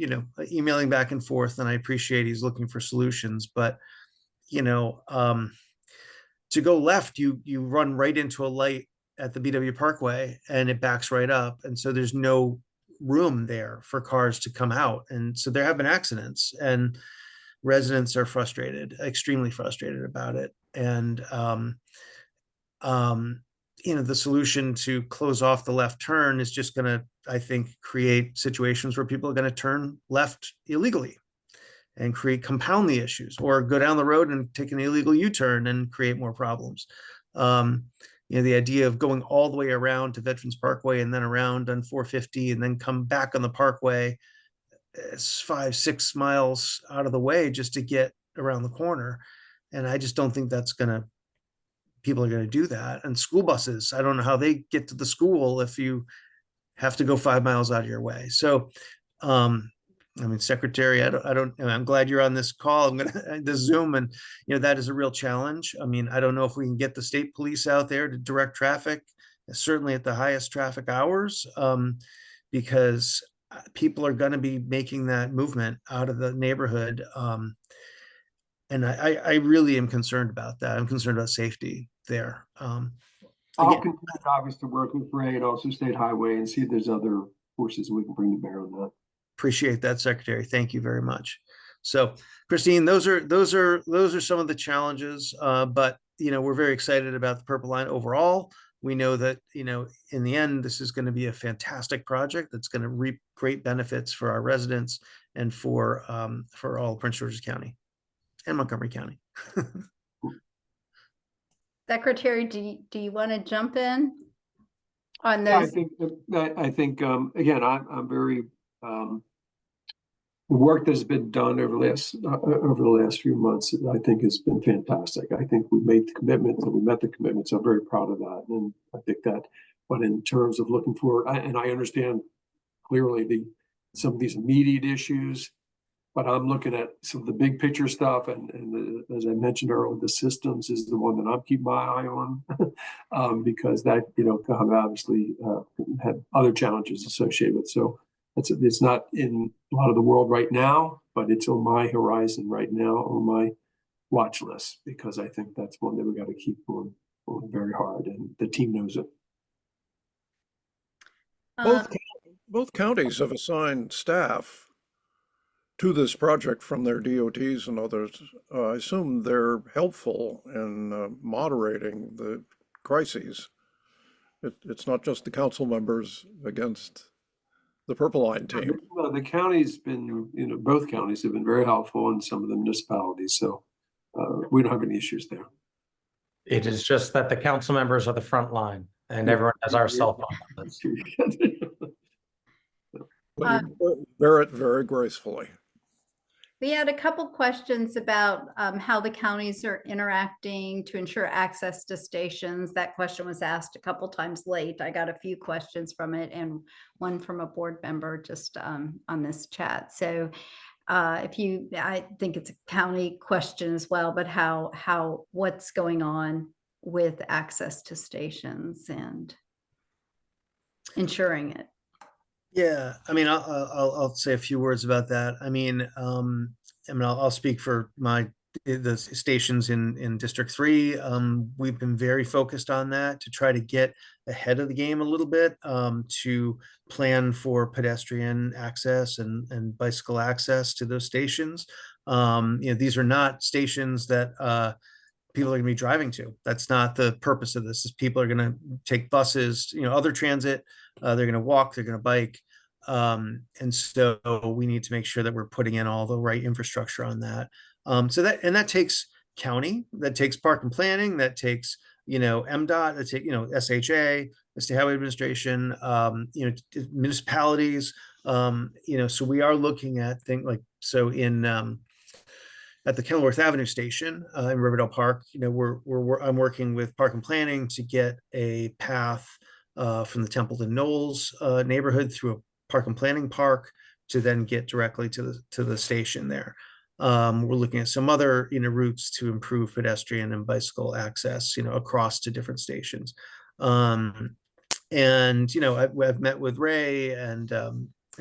emailing back and forth, and I appreciate he's looking for solutions, but to go left, you run right into a light at the BW Parkway, and it backs right up. And so there's no room there for cars to come out. And so there have been accidents, and residents are frustrated, extremely frustrated about it. And, the solution to close off the left turn is just going to, I think, create situations where people are going to turn left illegally and compound the issues, or go down the road and take an illegal U-turn and create more problems. The idea of going all the way around to Veterans Parkway and then around on 450 and then come back on the Parkway, it's 5-6 miles out of the way just to get around the corner. And I just don't think people are going to do that. And school buses, I don't know how they get to the school if you have to go 5 miles out of your way. So, Secretary, I'm glad you're on this call. I'm gonna this Zoom, and that is a real challenge. I mean, I don't know if we can get the state police out there to direct traffic, certainly at the highest traffic hours, because people are going to be making that movement out of the neighborhood. And I really am concerned about that. I'm concerned about safety there. I'll Again, continue to obviously work with Ray and also State Highway and see if there's other forces we can bring to bear on that. appreciate that, Secretary. Thank you very much. So, Christine, those are some of the challenges, but we're very excited about the Purple Line overall. We know that in the end, this is going to be a fantastic project that's going to reap great benefits for our residents and for all Prince George's County and Montgomery County. Secretary, do you want to jump in on Yeah, those? I think again, I'm very the work that's been done over the last few months, I think, has been fantastic. I think we made the commitments and we met the commitments. I'm very proud of that, and I think that. But in terms of looking forward, and I understand clearly some of these immediate issues, but I'm looking at some of the big picture stuff, and as I mentioned earlier, the systems is the one that I'm keeping my eye on, because that obviously have other challenges associated with. So it's not in a lot of the world right now, but it's on my horizon right now, on my watch list, because I think that's one that we got to keep on very hard, and the team knows it. Both counties have assigned staff to this project from their DOTs and others. I assume they're helpful in moderating the crises. It's not just the council members against the Purple Line team. Well, the county's been, both counties have been very helpful, and some of the municipalities. So we don't have any issues there. It is just that the council members are the front line, and everyone has our cell phone. But you bear it very gracefully. We had a couple questions about how the counties are interacting to ensure access to stations. That question was asked a couple times late. I got a few questions from it, and one from a board member just on this chat. So I think it's a county question as well, but what's going on with access to stations and ensuring it? Yeah, I mean, I'll say a few words about that. I'll speak for the stations in District 3. We've been very focused on that to try to get ahead of the game a little bit, to plan for pedestrian access and bicycle access to those stations. These are not stations that people are going to be driving to. That's not the purpose of this. Is people are going to take buses, other transit. They're going to walk. They're going to bike. And so we need to make sure that we're putting in all the right infrastructure on that. That takes county, that takes park and planning, that takes MDOT, that takes SHA, the State Highway Administration, municipalities. So we are looking at things like at the Kenilworth Avenue station in Riverdale Park. I'm working with Park and Planning to get a path from the Templeton Knolls neighborhood through a Park and Planning park to then get directly to the station there. We're looking at some other routes to improve pedestrian and bicycle access across to different stations. I've met with Ray and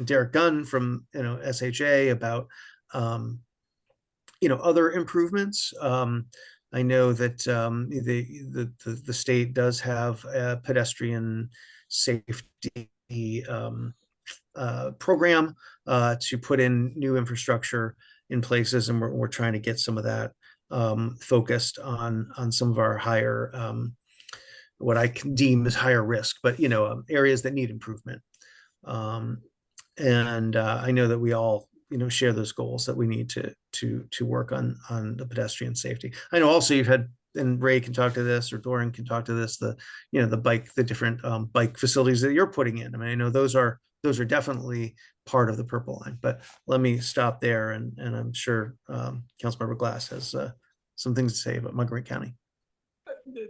Derek Gunn from SHA about other improvements. I know that the state does have a pedestrian safety program to put in new infrastructure in places, and we're trying to get some of that focused on some of our higher, what I can deem as higher risk, but areas that need improvement. I know that we all share those goals that we need to work on the pedestrian safety. I know also you've had, and Ray can talk to this, or Doran can talk to this, the different bike facilities that you're putting in. I mean, I know those are definitely part of the Purple Line. But let me stop there, and I'm sure Councilmember Glass has some things to say about Montgomery County.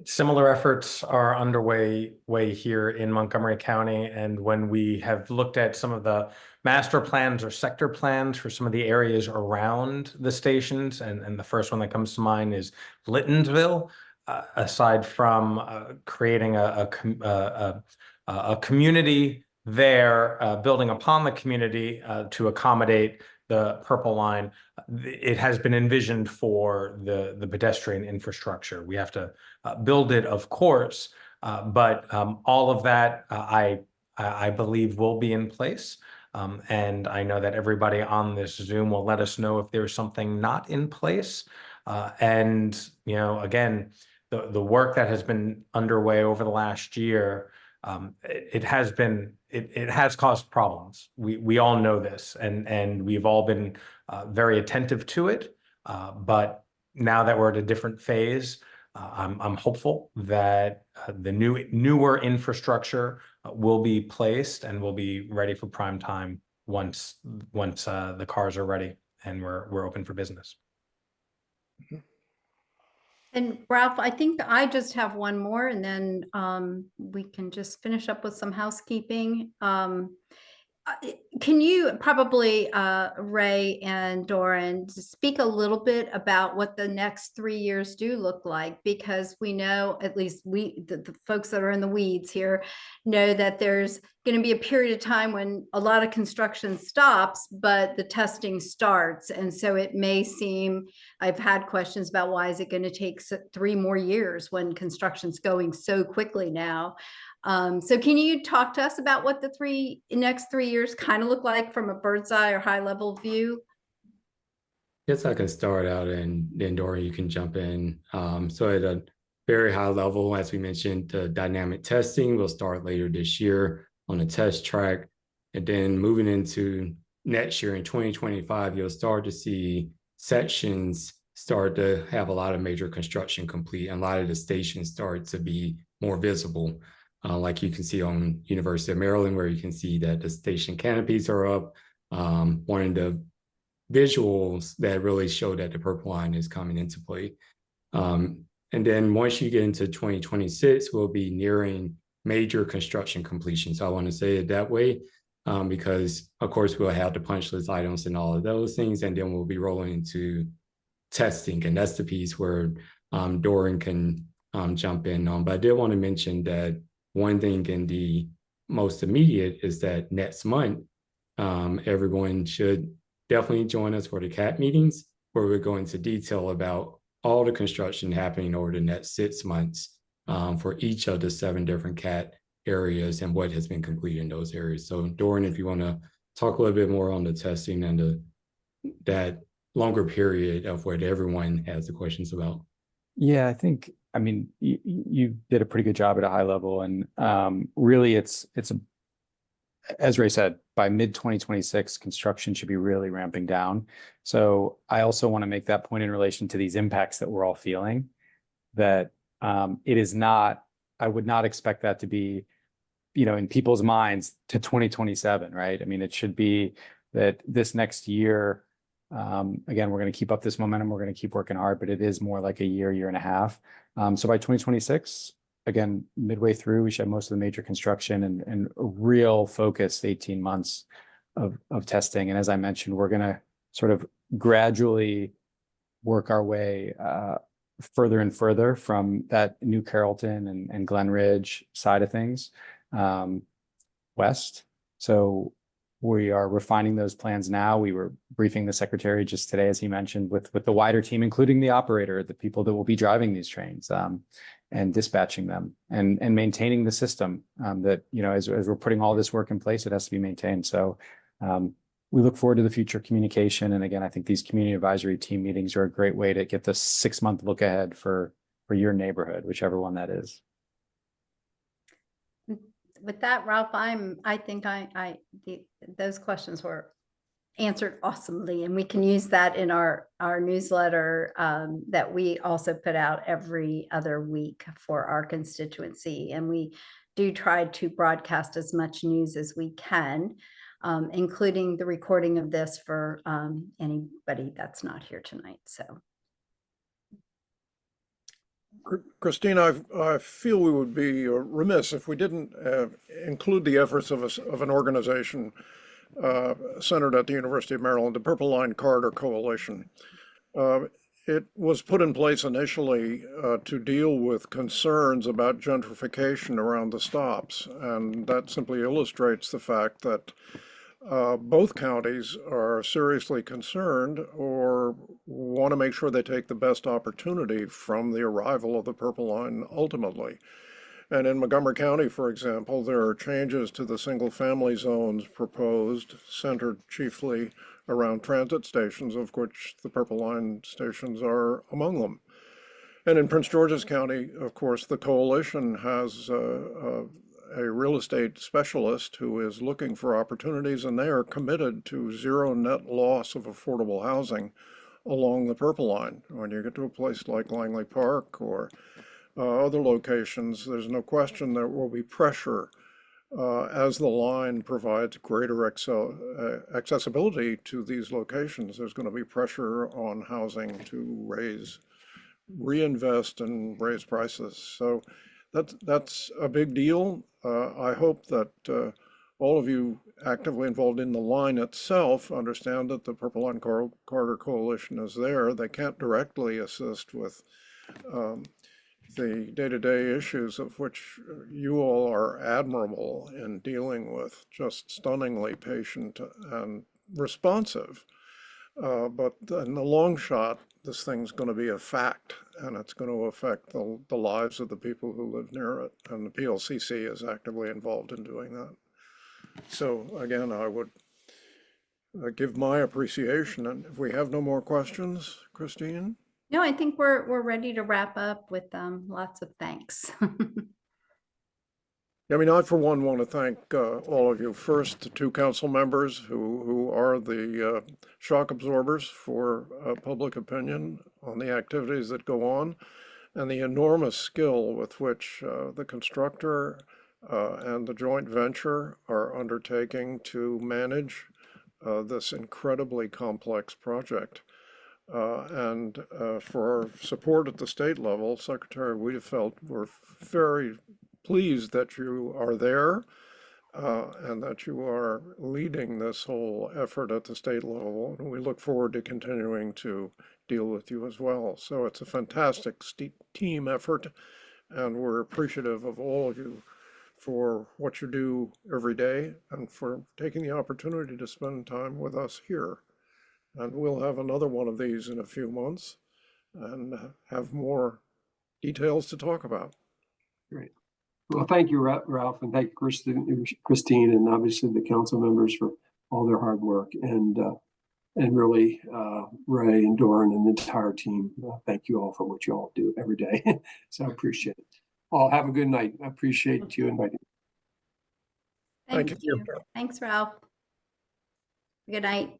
Similar efforts are underway here in Montgomery County, and when we have looked at some of the master plans or sector plans for some of the areas around the stations, and the first one that comes to mind is Littonsville. Aside from creating a community there, building upon the community to accommodate the Purple Line, it has been envisioned for the pedestrian infrastructure. We have to build it, of course, but all of that I believe will be in place. And I know that everybody on this Zoom will let us know if there's something not in place. And again, the work that has been underway over the last year, it has caused problems. We all know this, and we've all been very attentive to it. But now that we're at a different phase, I'm hopeful that the newer infrastructure will be placed and will be ready for prime time once the cars are ready and we're open for business. And Ralph, I think I just have one more, and then we can just finish up with some housekeeping. Can you probably, Ray and Doran, speak a little bit about what the next 3 years do look like? Because we know, at least the folks that are in the weeds here, know that there's going to be a period of time when a lot of construction stops, but the testing starts. And so it may seem, I've had questions about why is it going to take 3 more years when construction's going so quickly now? So can you talk to us about what the next 3 years kind of look like from a bird's eye or high level view? Yes, I can start out, and then Dora, you can jump in. So at a very high level, as we mentioned, the dynamic testing will start later this year on a test track. And then moving into next year in 2025, you'll start to see sections start to have a lot of major construction complete, and a lot of the stations start to be more visible. Like you can see on University of Maryland, where you can see that the station canopies are up. One of the visuals that really show that the Purple Line is coming into play. And then once you get into 2026, we'll be nearing major construction completion. So I want to say it that way, because of course we'll have the punch list items and all of those things, and then we'll be rolling into testing. And that's the piece where Doran can jump in on. But I did want to mention that one thing in the most immediate is that next month, everyone should definitely join us for the CAT meetings, where we're going into detail about all the construction happening over the next 6 months for each of the 7 different CAT areas and what has been completed in those areas. So Doran, if you want to talk a little bit more on the testing and that longer period of what everyone has the questions about. Yeah, I think, I mean, you did a pretty good job at a high level, and really as Ray said, by mid 2026, construction should be really ramping down. So I also want to make that point in relation to these impacts that we're all feeling, that it is not, I would not expect that to be, in people's minds to 2027, right? I mean, it should be that this next year, again, we're going to keep up this momentum. We're going to keep working hard, but it is more like a year and a half. So by 2026, again, midway through, we should have most of the major construction and a real focused 18 months of testing. And as I mentioned, we're going to sort of gradually work our way further and further from that New Carrollton and Glen Ridge side of things west. So we are refining those plans now. We were briefing the secretary just today, as he mentioned, with the wider team, including the operator, the people that will be driving these trains, and dispatching them and maintaining the system that, as we're putting all this work in place, it has to be maintained. So we look forward to the future communication. And again, I think these community advisory team meetings are a great way to get the 6-month look ahead for your neighborhood, whichever one that is. With that, Ralph, I think those questions were answered awesomely, and we can use that in our newsletter that we also put out every other week for our constituency. And we do try to broadcast as much news as we can, including the recording of this for anybody that's not here tonight. So. Christine, I feel we would be remiss if we didn't include the efforts of an organization centered at the University of Maryland, the Purple Line Corridor Coalition. It was put in place initially to deal with concerns about gentrification around the stops, and that simply illustrates the fact that both counties are seriously concerned or want to make sure they take the best opportunity from the arrival of the Purple Line ultimately. And in Montgomery County, for example, there are changes to the single-family zones proposed, centered chiefly around transit stations, of which the Purple Line stations are among them. And in Prince George's County, of course, the coalition has a real estate specialist who is looking for opportunities, and they are committed to zero net loss of affordable housing along the Purple Line. When you get to a place like Langley Park or other locations, there's no question there will be pressure as the line provides greater accessibility to these locations. There's going to be pressure on housing to reinvest and raise prices. So that's a big deal. I hope that all of you actively involved in the line itself understand that the Purple Line Corridor Coalition is there. They can't directly assist with the day-to-day issues, of which you all are admirable in dealing with, just stunningly patient and responsive. But in the long shot, this thing's going to be a fact, and it's going to affect the lives of the people who live near it. And the PLCC is actively involved in doing that. So again, I would give my appreciation. And if we have no more questions, Christine? No, I think we're ready to wrap up with lots of thanks. I mean, I, for one, want to thank all of you. First, the 2 council members who are the shock absorbers for public opinion on the activities that go on, and the enormous skill with which the constructor and the joint venture are undertaking to manage this incredibly complex project. And for our support at the state level, Secretary Wiedefeld, we're very pleased that you are there and that you are leading this whole effort at the state level. And we look forward to continuing to deal with you as well. So it's a fantastic team effort, and we're appreciative of all of you for what you do every day and for taking the opportunity to spend time with us here. And we'll have another one of these in a few months and have more details to talk about. Great. Well, thank you, Ralph, and thank you, Christine, and obviously the council members for all their hard work, and really Ray and Doran and the entire team. Thank you all for what you all do every day. So I appreciate it. All have a good night. I appreciate you inviting me. Thank Thank you. you. Thanks, Ralph. Good night.